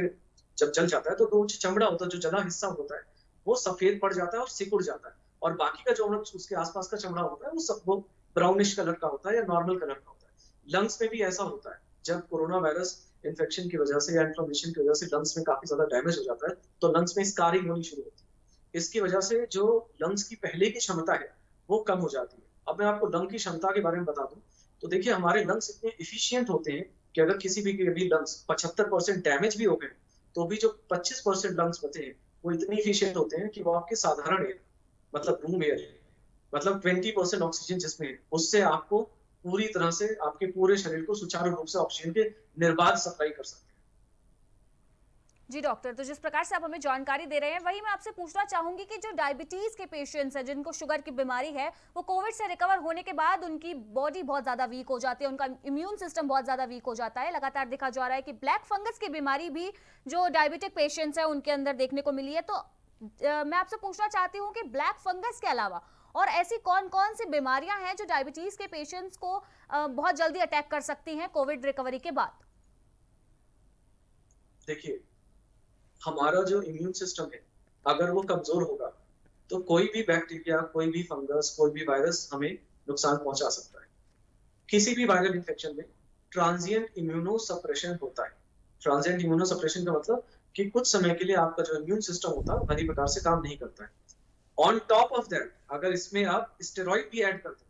जब जल जाता है तो जो चमड़ा होता है, जो जला हिस्सा होता है, वो सफेद पड़ जाता है और सिकुड़ जाता है, और बाकी का जो उसके आसपास का चमड़ा होता है वो सब वो ब्राउनिश कलर का होता है या नॉर्मल कलर का होता है। लंग्स में भी ऐसा होता है, जब कोरोना वायरस इन्फेक्शन की वजह से या इन्फ्लेमेशन की वजह से लंग्स में काफी ज्यादा डैमेज हो जाता है, तो लंग्स में स्कारिंग होनी शुरू होती है। इसकी वजह से जो लंग्स की पहले की क्षमता है वो कम हो जाती है। अब मैं आपको लंग की क्षमता के बारे में बता दूं, तो देखिए हमारे लंग्स इतने इफिशियंट होते हैं कि अगर किसी भी लंग्स 75% डैमेज भी हो गए, तो भी जो 25% लंग्स बचे हैं वो इतने इफिशियंट होते हैं कि वो आपके साधारण एयर, मतलब रूम एयर, मतलब 20% ऑक्सीजन जिसमें है, उससे आपको पूरी तरह से आपके पूरे शरीर को सुचारू रूप से ऑक्सीजन के निर्बाध सप्लाई कर सकते हैं। जी डॉक्टर, तो जिस प्रकार से आप हमें जानकारी दे रहे हैं, वही मैं आपसे पूछना चाहूंगी कि जो डायबिटीज के पेशेंट्स हैं, जिनको शुगर की बीमारी है, वो कोविड से रिकवर होने के बाद उनकी बॉडी बहुत ज्यादा वीक हो जाती है, उनका इम्यून सिस्टम बहुत ज्यादा वीक हो जाता है। लगातार देखा जा रहा है कि ब्लैक फंगस की बीमारी भी जो डायबिटिक पेशेंट्स हैं उनके अंदर देखने को मिली है। तो मैं आपसे पूछना चाहती हूँ कि ब्लैक फंगस के अलावा और ऐसी कौन कौन सी बीमारियां हैं जो डायबिटीज के पेशेंट्स को बहुत जल्दी अटैक कर सकती हैं कोविड रिकवरी के बाद? देखिए, हमारा जो इम्यून सिस्टम है, अगर वो कमजोर होगा तो कोई भी बैक्टीरिया, कोई भी फंगस, कोई भी वायरस हमें नुकसान पहुंचा सकता है। किसी भी वायरल इन्फेक्शन में ट्रांजिएंट इम्यूनो सप्रेशन होता है। ट्रांजिएंट इम्यूनो सप्रेशन का मतलब कि कुछ समय के लिए आपका जो इम्यून सिस्टम होता है भली प्रकार से काम नहीं करता है। ऑन टॉप ऑफ दैट, अगर इसमें आप स्टेरॉइड भी ऐड कर दें,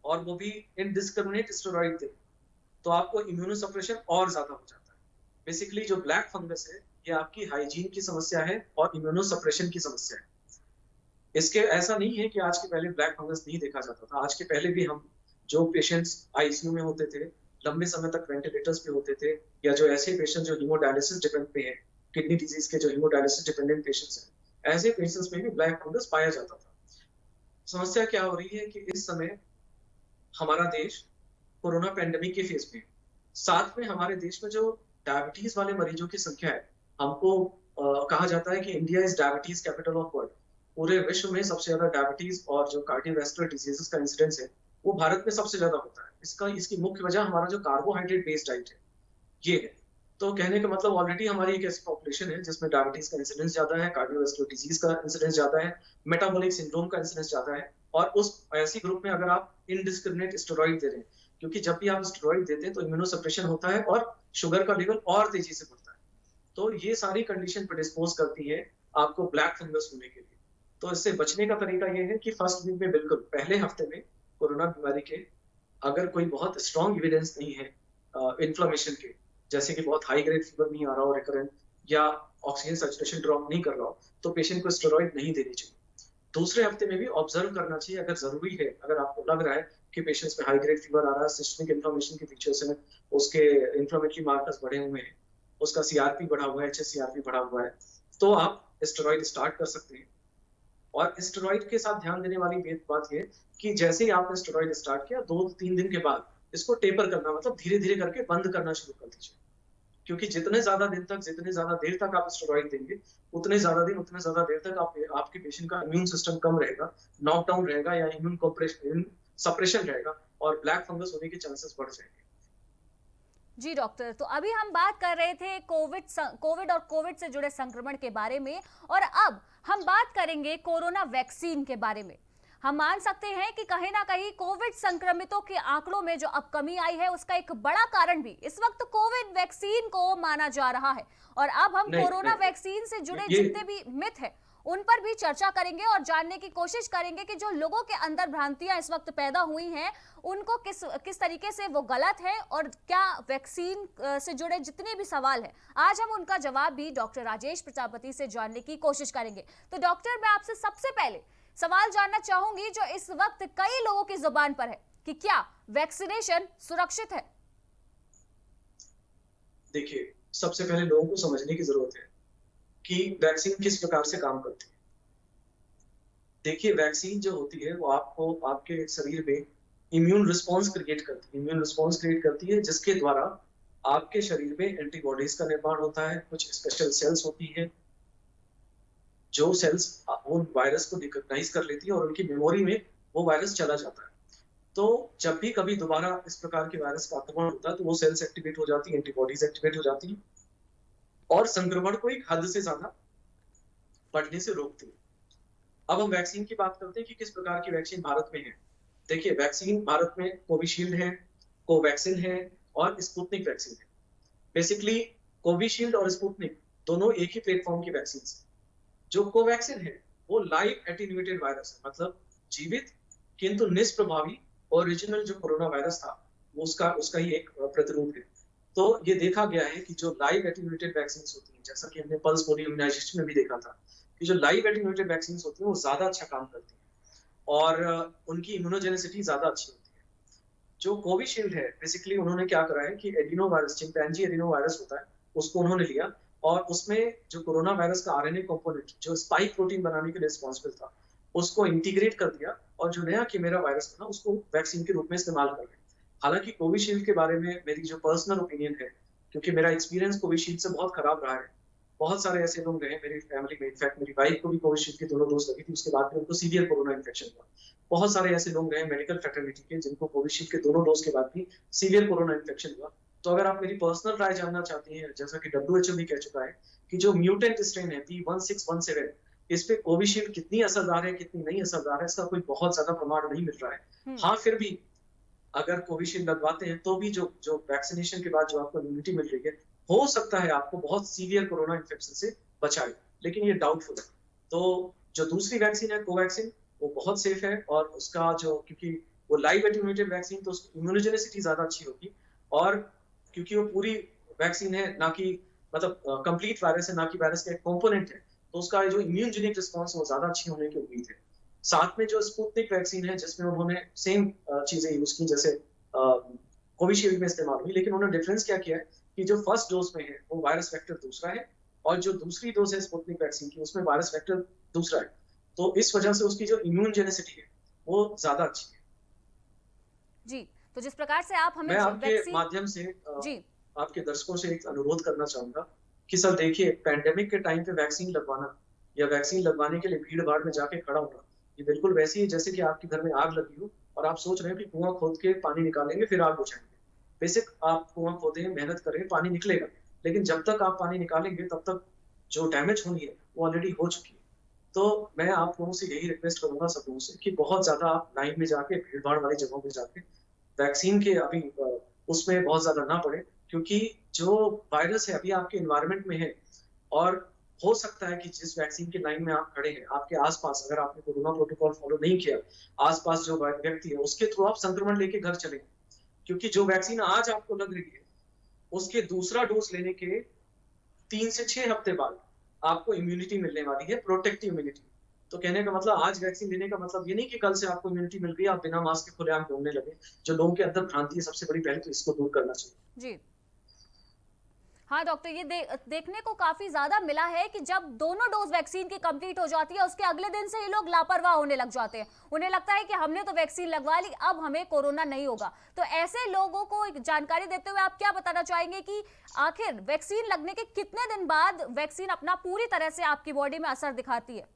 और वो भी इनडिस्क्रिमिनेट स्टेरॉइड दें, तो आपको इम्यूनो सप्रेशन और ज्यादा हो जाता है। बेसिकली जो ब्लैक फंगस है, ये आपकी हाइजीन की समस्या है और इम्यूनो सप्रेशन की समस्या है। इसके ऐसा नहीं है कि आज के पहले ब्लैक फंगस नहीं देखा जाता था। आज के पहले भी हम जो पेशेंट्स आईसीयू में होते थे, लंबे समय तक वेंटिलेटर्स पे होते थे, या जो ऐसे पेशेंट जो हीमोडायलिसिस डिपेंड पे हैं, किडनी डिजीज के जो हीमोडायलिसिस डिपेंडेंट पेशेंट्स हैं, ऐसे पेशेंट्स में भी ब्लैक फंगस पाया जाता था। समस्या क्या हो रही है कि इस समय हमारा देश कोरोना पेंडेमिक के फेज में है। साथ में हमारे देश में जो डायबिटीज वाले मरीजों की संख्या है, हमको कहा जाता है कि India is diabetes capital of world. पूरे विश्व में सबसे ज्यादा डायबिटीज और जो कार्डियोवैस्कुलर डिजीजेस का इंसिडेंस है, वो भारत में सबसे ज्यादा होता है। इसकी मुख्य वजह हमारा जो कार्बोहाइड्रेट बेस्ड डाइट है, ये है। तो कहने का मतलब ऑलरेडी हमारी एक ऐसी पॉपुलेशन है जिसमें डायबिटीज का इंसिडेंस ज्यादा है, कार्डियोवैस्कुलर डिजीज का इंसिडेंस ज्यादा है, मेटाबॉलिक सिंड्रोम का इंसिडेंस ज्यादा है। और उस ऐसी ग्रुप में अगर आप इनडिस्क्रिमिनेट स्टेरॉइड दे रहे हैं, क्योंकि जब भी आप स्टेरॉइड देते हैं तो इम्यूनो सप्रेशन होता है और शुगर का लेवल और तेजी से बढ़ता है। तो ये सारी कंडीशन प्रेडिस्पोज करती है आपको ब्लैक फंगस होने के लिए। तो इससे बचने का तरीका ये है कि फर्स्ट वीक में, बिल्कुल पहले हफ्ते में कोरोना बीमारी के अगर कोई बहुत स्ट्रॉन्ग एविडेंस नहीं है इन्फ्लेमेशन के, जैसे कि बहुत हाई ग्रेड फीवर नहीं आ रहा हो रिकरेंट, या ऑक्सीजन सैचुरेशन ड्रॉप नहीं कर रहा हो, तो पेशेंट को स्टेरॉइड नहीं देनी चाहिए। दूसरे हफ्ते में भी ऑब्जर्व करना चाहिए, अगर जरूरी है, अगर आपको लग रहा है कि पेशेंट्स में हाई ग्रेड फीवर आ रहा है, सिस्टमिक इन्फ्लेमेशन के फीचर्स हैं, उसके इन्फ्लेमेटरी मार्कर्स बढ़े हुए हैं, उसका सीआरपी बढ़ा हुआ है, एचएससीआरपी बढ़ा हुआ है, तो आप स्टेरॉइड स्टार्ट कर सकते हैं। और स्टेरॉइड के साथ ध्यान देने वाली बात ये कि जैसे ही आपने स्टेरॉइड स्टार्ट किया, 2-3 दिन के बाद इसको टेपर करना, मतलब धीरे धीरे करके बंद करना शुरू कर दीजिए। क्योंकि जितने ज्यादा दिन तक, जितने ज्यादा देर तक आप स्टेरॉइड देंगे, उतने ज्यादा दिन, उतने ज्यादा देर तक आपके पेशेंट का इम्यून सिस्टम कम रहेगा, नॉकडाउन रहेगा, या इम्यून सप्रेशन रहेगा, और ब्लैक फंगस होने के चांसेस बढ़ जाएंगे। जी डॉक्टर, तो अभी हम बात कर रहे थे कोविड और कोविड से जुड़े संक्रमण के बारे में, और अब हम बात करेंगे कोरोना वैक्सीन के बारे में। हम मान सकते हैं कि कहीं ना कहीं कोविड संक्रमितों के आंकड़ों में जो अब कमी आई है, उसका एक बड़ा कारण भी इस वक्त कोविड वैक्सीन को माना जा रहा है। और अब हम कोरोना वैक्सीन से जुड़े जितने भी मिथ है उन पर भी चर्चा करेंगे और जानने की कोशिश करेंगे कि जो लोगों के अंदर भ्रांतियां इस वक्त पैदा हुई हैं, उनको किस तरीके से वो गलत है, और क्या वैक्सीन से जुड़े जितने भी सवाल हैं, आज हम उनका जवाब भी डॉक्टर राजेश प्रजापति से जानने की कोशिश करेंगे। तो डॉक्टर, मैं आपसे सबसे पहले सवाल जानना चाहूंगी जो इस वक्त कई लोगों की जुबान पर है कि क्या वैक्सीनेशन सुरक्षित है? देखिए, सबसे पहले लोगों को समझने की जरूरत है कि वैक्सीन किस प्रकार से काम करती है। देखिए, वैक्सीन जो होती है वो आपको आपके शरीर में इम्यून रिस्पॉन्स क्रिएट करती है। इम्यून रिस्पॉन्स क्रिएट करती है जिसके द्वारा आपके शरीर में एंटीबॉडीज का निर्माण होता है। कुछ स्पेशल सेल्स होती हैं जो सेल्स उन वायरस को रिकॉग्नाइज कर लेती है और उनकी मेमोरी में वो वायरस चला जाता है। तो जब भी कभी दोबारा इस प्रकार के वायरस का आक्रमण होता है तो वो सेल्स एक्टिवेट हो जाती है, एंटीबॉडीज एक्टिवेट हो जाती हैं और संक्रमण को एक हद से ज्यादा बढ़ने से रोकती है। अब हम वैक्सीन की बात करते हैं कि किस प्रकार की वैक्सीन भारत में है। देखिए, वैक्सीन भारत में कोविशील्ड है, कोवैक्सिन है और स्पुतनिक वैक्सीन है। बेसिकली कोविशील्ड और स्पुतनिक दोनों एक ही प्लेटफॉर्म की वैक्सीन है। जो कोवैक्सिन है वो लाइव एटीन्यूएटेड वायरस है, मतलब जीवित किंतु निष्प्रभावी ओरिजिनल जो कोरोना वायरस था वो उसका उसका ही एक प्रतिरूप है। तो ये देखा गया है कि जो लाइव एटीन्यूएटेड वैक्सीन होती हैं, जैसा कि हमने पल्स पोलियो इम्यूनाइजेशन में भी देखा था कि जो लाइव एटीन्यूएटेड वैक्सीन होती हैं वो ज्यादा अच्छा काम करती हैं और उनकी इम्यूनोजेनिसिटी ज्यादा अच्छी होती है। जो कोविशील्ड है बेसिकली उन्होंने क्या करा है कि adeno virus, chimpanzee adeno virus होता है, उसको उन्होंने लिया और उसमें जो कोरोना वायरस का आरएनए कंपोनेंट जो स्पाइक प्रोटीन बनाने के लिए रिस्पॉन्सिबल था उसको इंटीग्रेट कर दिया और जो नया किमेरा वायरस था उसको वैक्सीन के रूप में इस्तेमाल कर रहे हैं। हालांकि कोविशील्ड के बारे में मेरी जो पर्सनल ओपिनियन है, क्योंकि मेरा एक्सपीरियंस कोविशील्ड से बहुत खराब रहा है। बहुत सारे ऐसे लोग रहे मेरी फैमिली में, इनफैक्ट मेरी वाइफ को भी कोविशील्ड की दोनों डोज लगी थी, उसके बाद में उनको सीवियर कोरोना इन्फेक्शन हुआ। बहुत सारे ऐसे लोग रहे मेडिकल फैटर्निटी के जिनको कोविशील्ड के दोनों डोज के बाद भी सीवियर कोरोना इन्फेक्शन हुआ। तो अगर आप मेरी पर्सनल राय जानना चाहती हैं, जैसा कि WHO भी कह चुका है कि जो म्यूटेंट स्ट्रेन है B1617, इस पे कोविशील्ड कितनी असरदार है कितनी नहीं असरदार है इसका कोई बहुत ज्यादा प्रमाण नहीं मिल रहा है। हाँ, फिर भी अगर कोविशील्ड लगवाते हैं तो भी जो जो वैक्सीनेशन के बाद जो आपको इम्यूनिटी मिल रही है हो सकता है आपको बहुत सीवियर कोरोना इन्फेक्शन से बचाए, लेकिन ये डाउटफुल है। तो जो दूसरी वैक्सीन है कोवैक्सिन, वो बहुत सेफ है और उसका जो, क्योंकि वो लाइव एटीन्यूएटेड वैक्सीन तो उसकी इम्यूनोजेनिसिटी ज्यादा अच्छी होगी और क्योंकि वो पूरी वैक्सीन है ना कि मतलब कंप्लीट वायरस है ना कि वायरस का एक कंपोनेंट है, तो उसका जो इम्यूनजेनिक रिस्पॉन्स वो ज्यादा अच्छी होने की उम्मीद है। साथ में जो स्पुतनिक वैक्सीन है जिसमें उन्होंने सेम चीजें यूज की जैसे कोविशील्ड में इस्तेमाल हुई, लेकिन उन्होंने डिफरेंस क्या किया है कि जो फर्स्ट डोज में है वो वायरस वेक्टर दूसरा है और जो दूसरी डोज है स्पुतनिक वैक्सीन की उसमें वायरस वेक्टर दूसरा है। तो इस वजह से उसकी जो इम्यून जेनेसिटी है वो ज्यादा अच्छी है। जी, तो जिस प्रकार से आप हमें मैं आपके वैक्सीन माध्यम से जी आपके दर्शकों से एक अनुरोध करना चाहूंगा कि सर देखिए, पैंडेमिक के टाइम पे वैक्सीन लगवाना या वैक्सीन लगवाने के लिए भीड़ भाड़ में जाके खड़ा होना, ये बिल्कुल वैसी है जैसे कि आपके घर में आग लगी हो और आप सोच रहे हो कि कुआं खोद के पानी निकालेंगे फिर आग बुझाएंगे। बेसिक आप कुआं खोदें, मेहनत करें, पानी निकलेगा, लेकिन जब तक आप पानी निकालेंगे तब तक जो डैमेज होनी है वो ऑलरेडी हो चुकी है। तो मैं आप लोगों से यही रिक्वेस्ट करूंगा सब लोगों से कि बहुत ज्यादा आप लाइन में जाके, भीड़ भाड़ वाली जगहों में जाके वैक्सीन के अभी उसमें बहुत ज्यादा ना पड़े, क्योंकि जो वायरस है अभी आपके एनवायरनमेंट में है और हो सकता है कि जिस वैक्सीन की लाइन में आप खड़े हैं आपके आसपास, अगर आपने कोरोना प्रोटोकॉल फॉलो नहीं किया, आसपास जो व्यक्ति है उसके थ्रू आप संक्रमण लेके घर चले, क्योंकि जो वैक्सीन आज आपको लग रही है उसके दूसरा डोज लेने के 3 से 6 हफ्ते बाद आपको इम्यूनिटी मिलने वाली है, प्रोटेक्टिव इम्यूनिटी। तो कहने का मतलब आज वैक्सीन लेने का मतलब ये नहीं कि कल से आपको इम्यूनिटी मिल गई आप बिना मास्क के खुलेआम घूमने लगे। जो लोगों के अंदर भ्रांति है सबसे बड़ी, पहले तो इसको दूर करना चाहिए। जी हाँ डॉक्टर, ये देखने को काफी ज्यादा मिला है कि जब दोनों डोज वैक्सीन की कंप्लीट हो जाती है उसके अगले दिन से ये लोग लापरवाह होने लग जाते हैं। उन्हें लगता है कि हमने तो वैक्सीन लगवा ली, अब हमें कोरोना नहीं होगा। तो ऐसे लोगों को एक जानकारी देते हुए आप क्या बताना चाहेंगे कि आखिर वैक्सीन लगने के कितने दिन बाद वैक्सीन अपना पूरी तरह से आपकी बॉडी में असर दिखाती है?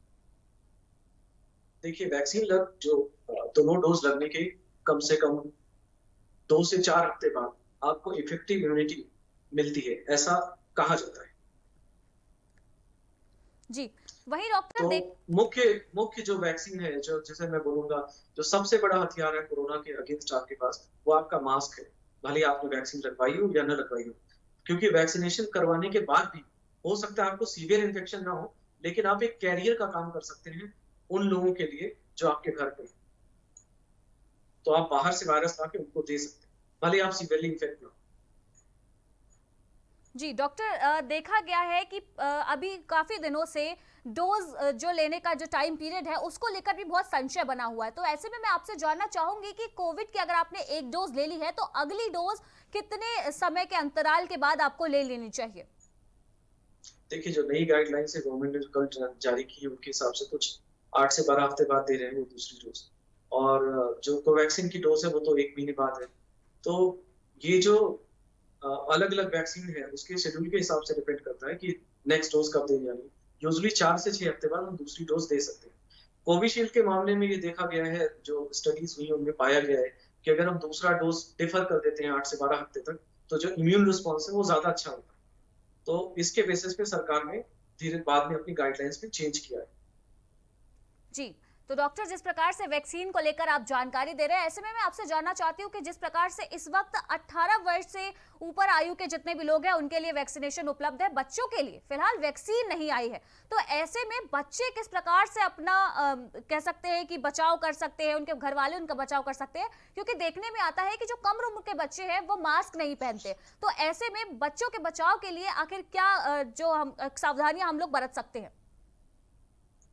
देखिए, वैक्सीन जो दोनों डोज लगने के कम से कम 2 से 4 हफ्ते बाद आपको इफेक्टिव इम्यूनिटी मिलती है, ऐसा कहा जाता है। जी, वही डॉक्टर तो मुख्य जो वैक्सीन है, जो जैसे मैं बोलूंगा जो सबसे बड़ा हथियार है कोरोना के अगेंस्ट आपके पास, वो आपका मास्क है। भले आपने वैक्सीन लगवाई हो या न लगवाई हो, क्योंकि वैक्सीनेशन करवाने के बाद भी हो सकता है आपको सीवियर इन्फेक्शन ना हो, लेकिन आप एक कैरियर का काम कर सकते हैं उन लोगों के लिए जो आपके घर पे, तो आप बाहर से वायरस लाके उनको दे सकते हैं, भले आप सीवियरली इन्फेक्ट ना हो। जी डॉक्टर, देखा गया है कि अभी काफी दिनों से डोज जो लेने का जो टाइम पीरियड है उसको लेकर भी बहुत संशय बना हुआ है। तो ऐसे में मैं आपसे जानना चाहूंगी कि कोविड की अगर आपने एक डोज ले ली है तो अगली डोज कितने समय के अंतराल के बाद आपको ले लेनी चाहिए? देखिए, जो नई गाइडलाइंस है गवर्नमेंट ने कल जारी की है, उनके हिसाब से कुछ 8 से 12 हफ्ते बाद दे रहे हैं वो दूसरी डोज़। और जो कोवैक्सीन की डोज़ है वो तो 1 महीने बाद है। तो ये जो अलग-अलग वैक्सीन है उसके शेड्यूल के हिसाब से डिपेंड करता है कि नेक्स्ट डोज़ कब देनी है। यूजुअली 4 से 6 हफ्ते बाद हम दूसरी डोज़ दे सकते हैं। कोविशील्ड के मामले में ये देखा गया है, जो स्टडीज़ हुई हैं उनमें पाया गया है कि अगर हम दूसरा डोज़ डिफर कर देते हैं 8 से 12 हफ्ते तक, तो जो इम्यून रिस्पॉन्स है वो ज़्यादा अच्छा होता है। तो इसके बेसिस पे सरकार ने धीरे बाद में अपनी गाइडलाइंस में चेंज किया है। जी, तो डॉक्टर, जिस प्रकार से वैक्सीन को लेकर आप जानकारी दे रहे हैं, ऐसे में मैं आपसे जानना चाहती हूँ कि जिस प्रकार से इस वक्त 18 वर्ष से ऊपर आयु के जितने भी लोग हैं उनके लिए वैक्सीनेशन उपलब्ध है, बच्चों के लिए फिलहाल वैक्सीन नहीं आई है। तो ऐसे में बच्चे किस प्रकार से अपना कह सकते हैं कि बचाव कर सकते हैं, उनके घर वाले उनका बचाव कर सकते हैं? क्योंकि देखने में आता है कि जो कम उम्र के बच्चे हैं वो मास्क नहीं पहनते। तो ऐसे में बच्चों के बचाव के लिए आखिर क्या जो हम सावधानियां हम लोग बरत सकते हैं?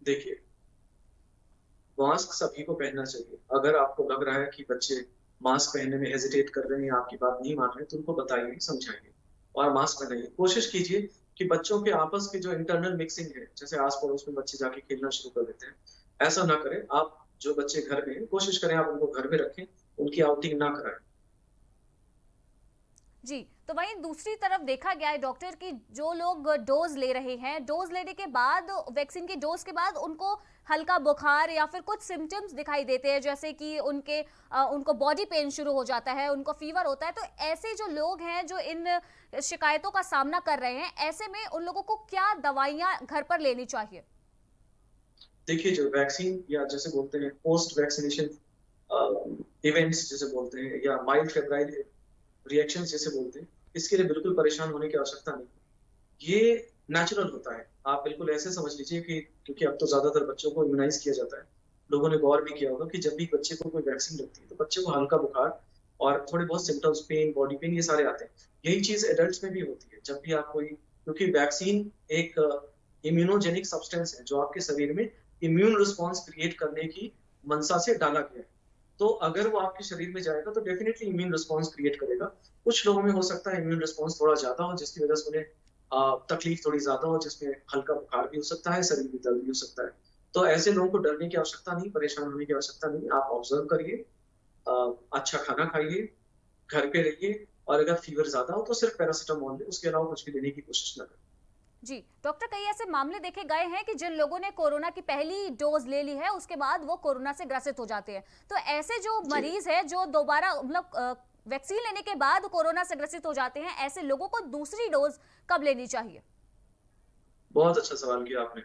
देखिए, मास्क सभी को पहनना चाहिए। अगर आपको लग रहा है कि बच्चे मास्क पहनने में हेजिटेट कर रहे हैं या आपकी बात नहीं मान रहे हैं, तो उनको बताइए, समझाइए और मास्क पहनाइए। कोशिश कीजिए कि बच्चों के आपस की जो इंटरनल मिक्सिंग है, जैसे आस-पड़ोस में बच्चे जाके खेलना शुरू कर देते हैं, ऐसा ना करें। आप जो बच्चे घर में हैं, कोशिश करें आप उनको घर में रखें, उनकी आउटिंग ना कराएँ। जी, तो वहीं दूसरी तरफ देखा गया है डॉक्टर कि जो लोग डोज ले रहे हैं, डोज लेने के बाद, वैक्सीन की डोज के बाद उनको हल्का बुखार या फिर कुछ सिम्टम्स दिखाई देते हैं, जैसे कि उनको बॉडी पेन शुरू हो जाता है, उनको फीवर होता है। तो ऐसे जो लोग हैं जो इन शिकायतों का सामना कर रहे हैं, ऐसे में उन लोगों को क्या दवाइयाँ घर पर लेनी चाहिए? देखिए, जो वैक्सीन या जैसे बोलते हैं पोस्ट वैक्सीनेशन इवेंट्स जिसे बोलते हैं, या माइल्ड फेब्राइल रिएक्शंस जिसे बोलते हैं, इसके लिए बिल्कुल परेशान होने की आवश्यकता नहीं। ये नेचुरल होता है। आप बिल्कुल ऐसे समझ लीजिए कि क्योंकि अब तो ज़्यादातर बच्चों को इम्यूनाइज़ किया जाता है। लोगों ने गौर भी किया होगा कि जब भी बच्चे को कोई वैक्सीन लगती है, तो बच्चे को हल्का बुखार और थोड़े बहुत सिम्पटम्स, पेन, बॉडी पेन, ये सारे आते हैं। यही चीज़ एडल्ट्स में भी होती है। जब भी आप कोई, क्योंकि वैक्सीन एक इम्यूनोजेनिक सब्सटेंस है, जो आपके शरीर में इम्यून रिस्पॉन्स क्रिएट करने की मंशा से डाला गया है। तो अगर वो आपके शरीर में जाएगा तो डेफिनिटली इम्यून रिस्पॉन्स क्रिएट करेगा। कुछ लोगों में हो सकता है इम्यून रिस्पॉन्स थोड़ा ज़्यादा हो, जिसकी वजह से उन्हें तकलीफ थोड़ी ज़्यादा हो, जिसमें हल्का बुखार भी हो सकता है, शरीर में दर्द भी हो सकता है। तो ऐसे लोगों को डरने की आवश्यकता नहीं, परेशान होने की आवश्यकता नहीं। आप ऑब्जर्व करिए, अच्छा खाना खाइए, घर पे रहिए, और अगर फीवर ज़्यादा हो तो सिर्फ पैरासिटामोल लें, उसके अलावा कुछ भी लेने की कोशिश ना करें। जी, डॉक्टर, कई ऐसे मामले देखे गए हैं कि जिन लोगों ने कोरोना की पहली डोज ले ली है उसके बाद वो कोरोना से ग्रसित हो जाते हैं। तो ऐसे जो जी, मरीज है जो दोबारा मतलब वैक्सीन लेने के बाद कोरोना से ग्रसित हो जाते हैं, ऐसे लोगों को दूसरी डोज कब लेनी चाहिए? बहुत अच्छा सवाल किया आपने।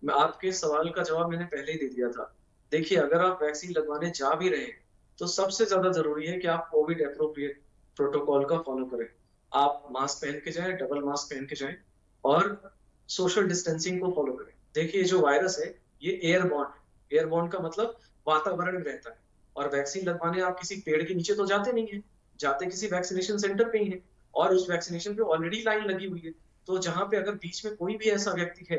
मैं आपके सवाल का जवाब मैंने पहले ही दे दिया था। देखिए, अगर आप वैक्सीन लगवाने जा भी रहे हैं, तो सबसे ज़्यादा ज़रूरी है कि आप कोविड एप्रोप्रिएट प्रोटोकॉल का फ़ॉलो करें। आप मास्क पहन के जाएँ, डबल मास्क पहन के जाएँ और सोशल डिस्टेंसिंग को फ़ॉलो करें। देखिए, जो वायरस है, ये एयरबॉर्न है। एयरबॉर्न का मतलब वातावरण में रहता है, और वैक्सीन लगवाने आप किसी पेड़ के नीचे तो जाते नहीं हैं, जाते किसी वैक्सीनेशन सेंटर पे ही हैं, और उस वैक्सीनेशन पे ऑलरेडी लाइन लगी हुई है। तो जहाँ पे अगर बीच में कोई भी ऐसा व्यक्ति है,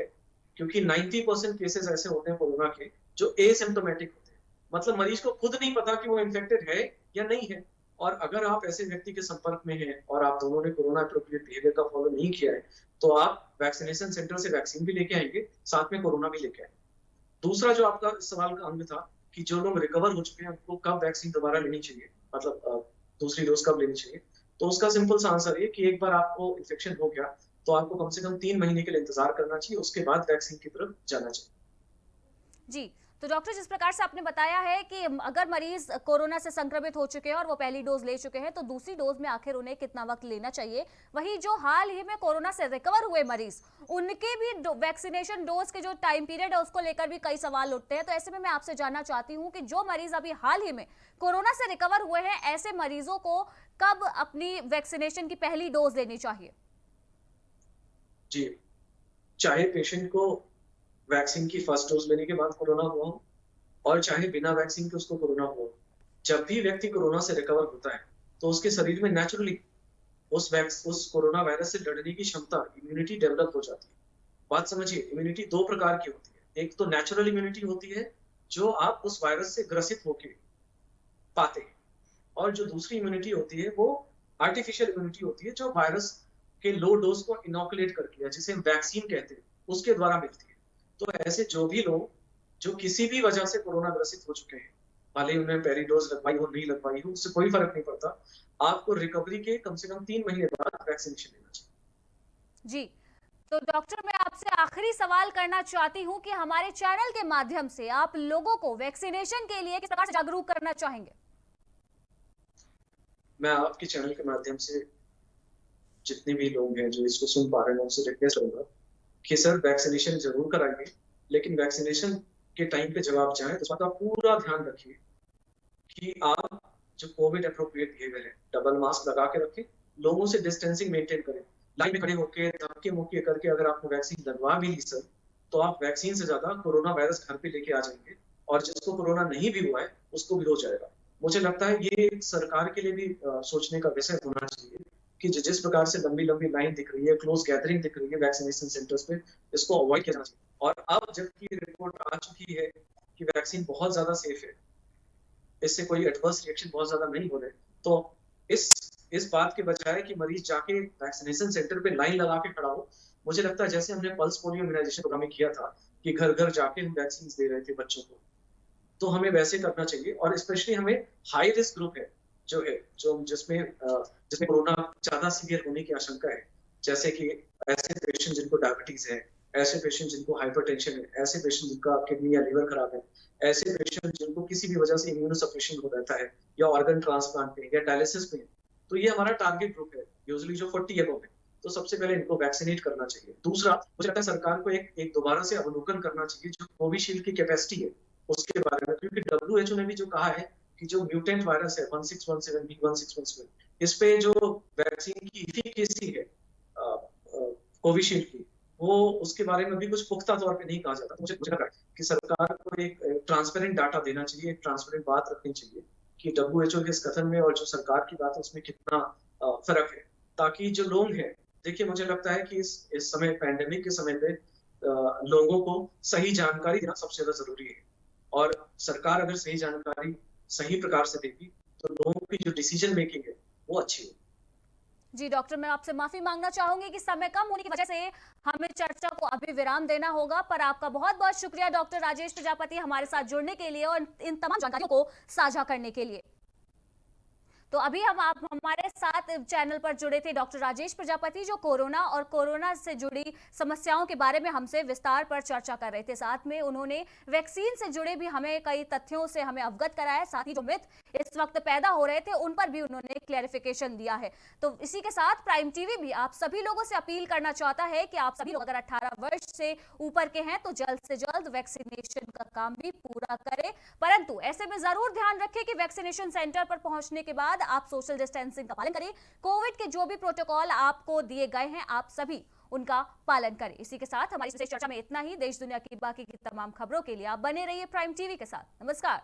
क्योंकि 90% केसेस ऐसे होते हैं कोरोना के जो एसिम्प्टोमेटिक होते हैं, मतलब मरीज को खुद नहीं पता कि वो इन्फेक्टेड है या नहीं है। और अगर आप ऐसे व्यक्ति के संपर्क में हैं और आप दोनों ने कोरोना एप्रोप्रिएट बिहेवियर का फॉलो नहीं किया है, तो आप वैक्सीनेशन सेंटर से वैक्सीन भी लेके आएंगे, साथ में कोरोना भी लेके आएंगे। दूसरा जो आपका इस सवाल का अंग था कि जो लोग रिकवर हो चुके हैं उनको कब वैक्सीन दोबारा लेनी चाहिए, मतलब दूसरी डोज कब लेनी चाहिए, तो उसका सिंपल सा आंसर ये कि एक बार आपको इन्फेक्शन हो गया तो आपको कम से कम 3 महीने के लिए इंतजार करना चाहिए, उसके बाद वैक्सीन की तरफ जाना चाहिए। जी, तो डॉक्टर, जिस प्रकार से आपने बताया है कि अगर मरीज कोरोना से संक्रमित हो चुके हैं और वो पहली डोज ले चुके हैं तो दूसरी डोज में आखिर उन्हें कितना वक्त लेना चाहिए, वहीं जो हाल ही में कोरोना से रिकवर हुए मरीज, उनके भी वैक्सीनेशन डोज के जो टाइम पीरियड है उसको लेकर भी कई सवाल उठते हैं। तो ऐसे में मैं आपसे जानना चाहती हूँ कि जो मरीज अभी हाल ही में कोरोना से रिकवर हुए हैं, ऐसे मरीजों को कब अपनी वैक्सीनेशन की पहली डोज लेनी चाहिए? जी, चाहे पेशेंट को वैक्सीन की फर्स्ट डोज लेने के बाद कोरोना हुआ हो, और चाहे बिना वैक्सीन के उसको कोरोना हुआ हो, जब भी व्यक्ति कोरोना से रिकवर होता है, तो उसके शरीर में नेचुरली उस कोरोना वायरस से लड़ने की क्षमता, इम्यूनिटी डेवलप हो जाती है। बात समझिए, इम्यूनिटी 2 प्रकार की होती है। एक तो नेचुरल इम्यूनिटी होती है, जो आप उस वायरस से ग्रसित होके पाते हैं, और जो दूसरी इम्यूनिटी होती है, वो आर्टिफिशियल इम्यूनिटी होती है, जो वायरस के लो डोज को इनोकुलेट करके, या जिसे हम वैक्सीन कहते हैं, उसके द्वारा मिलती है। तो ऐसे जो भी लोग जो किसी भी वजह से कोरोना ग्रसित हो चुके हैं, भले ही उन्हें पहली डोज लगवाई हो, नहीं लगवाई हो, उससे कोई फर्क नहीं पड़ता। आपको रिकवरी के कम से कम 3 महीने बाद वैक्सीनेशन लेना चाहिए। जी, तो डॉक्टर मैं आपसे आखिरी सवाल करना चाहती हूँ कि हमारे चैनल के माध्यम से आप लोगों को वैक्सीनेशन के लिए किस प्रकार से जागरूक करना चाहेंगे? मैं आपके चैनल के माध्यम से जितने भी लोग हैं जो इसको सुन पा रहे हैं, मैं उनसे रिक्वेस्ट करूंगा कि सर वैक्सीनेशन जरूर कराइए, लेकिन वैक्सीनेशन के टाइम पे जब आप जाएं तो उसका पूरा ध्यान रखिए कि आप जो कोविड अप्रोप्रिएट बिहेवियर है, डबल मास्क लगा के रखें, लोगों से डिस्टेंसिंग मेंटेन करें, लाइन में खड़े होकर धक्के मुक्के करके अगर आपको वैक्सीन लगवा भी ली सर, तो आप वैक्सीन से ज्यादा कोरोना वायरस घर पे लेके आ जाएंगे, और जिसको कोरोना नहीं भी हुआ है उसको भी हो जाएगा। मुझे लगता है ये सरकार के लिए भी सोचने का विषय होना चाहिए कि जिस प्रकार से लंबी लंबी लाइन दिख रही है, क्लोज गैदरिंग दिख रही है वैक्सीनेशन सेंटर्स पे, इसको अवॉइड किया जाना चाहिए। और अब जबकि रिपोर्ट आ चुकी है कि वैक्सीन बहुत ज्यादा सेफ है, इससे कोई एडवर्स रिएक्शन बहुत ज्यादा नहीं हो रहे, तो इस इस बात के बजाय कि मरीज जाके वैक्सीनेशन सेंटर पे लाइन लगा के खड़ा हो, मुझे लगता है जैसे हमने पल्स पोलियो इम्यूनाइजेशन प्रोग्राम में किया था कि घर घर जाके हम वैक्सीन दे रहे थे बच्चों को, तो हमें वैसे करना चाहिए। और स्पेशली हमें हाई रिस्क ग्रुप है जो जिसमें कोरोना ज्यादा सीवियर होने की आशंका है, जैसे कि ऐसे पेशेंट जिनको डायबिटीज है, ऐसे पेशेंट जिनको हाइपरटेंशन है, ऐसे पेशेंट जिनका किडनी या लिवर खराब है, ऐसे पेशेंट जिनको किसी भी वजह से इम्यूनोसप्रेशन हो रहता है, या ऑर्गन ट्रांसप्लांट पे या डायलिसिस पे, तो ये हमारा टारगेट ग्रुप है, यूजुअली जो 40 एबव है। तो सबसे पहले इनको वैक्सीनेट करना चाहिए। दूसरा, मुझे लगता है सरकार को एक दोबारा से अवलोकन करना चाहिए जो कोविशील्ड की कैपेसिटी है उसके बारे में, क्योंकि डब्ल्यूएचओ ने भी जो कहा है कि जो म्यूटेंट वायरस है 1617 B1617, इस पे जो वैक्सीन की इफिकेसी है कोविशील्ड की, वो उसके बारे में भी कुछ पुख्ता तौर पे नहीं कहा जाता। मुझे लग रहा है कि सरकार को एक ट्रांसपेरेंट डाटा देना चाहिए, एक ट्रांसपेरेंट बात रखनी चाहिए कि डब्ल्यूएचओ के इस कथन में और जो सरकार की बात है उसमें कितना फर्क है, ताकि जो लोग हैं, देखिए मुझे लगता है कि इस समय पैंडेमिक के समय पे लोगों को सही जानकारी देना सबसे ज्यादा जरूरी है, और सरकार अगर सही जानकारी सही प्रकार से देगी तो लोगों की जो डिसीजन मेकिंग है वो अच्छी होगी। जी डॉक्टर मैं आपसे माफी मांगना चाहूंगी कि समय कम होने की वजह से हमें चर्चा को अभी विराम देना होगा, पर आपका बहुत बहुत शुक्रिया डॉक्टर राजेश प्रजापति हमारे साथ जुड़ने के लिए और इन तमाम जानकारियों को साझा करने के लिए। तो अभी हम आप हमारे साथ चैनल पर जुड़े थे डॉक्टर राजेश प्रजापति, जो कोरोना और कोरोना से जुड़ी समस्याओं के बारे में हमसे विस्तार पर चर्चा कर रहे थे। साथ में उन्होंने वैक्सीन से जुड़े भी हमें कई तथ्यों से हमें अवगत कराया, साथ ही जो मिथ इस वक्त पैदा हो रहे थे उन पर भी उन्होंने क्लैरिफिकेशन दिया है। तो इसी के साथ प्राइम टीवी भी आप सभी लोगों से अपील करना चाहता है कि आप सभी लोग अगर 18 वर्ष से ऊपर के हैं तो जल्द से जल्द वैक्सीनेशन का काम भी पूरा करें, परंतु ऐसे में जरूर ध्यान रखें कि वैक्सीनेशन सेंटर पर पहुंचने के बाद आप सोशल डिस्टेंसिंग का पालन करें, कोविड के जो भी प्रोटोकॉल आपको दिए गए हैं आप सभी उनका पालन करें। इसी के साथ हमारी विशेष चर्चा में इतना ही। देश दुनिया की बाकी की तमाम खबरों के लिए आप बने रहिए प्राइम टीवी के साथ। नमस्कार।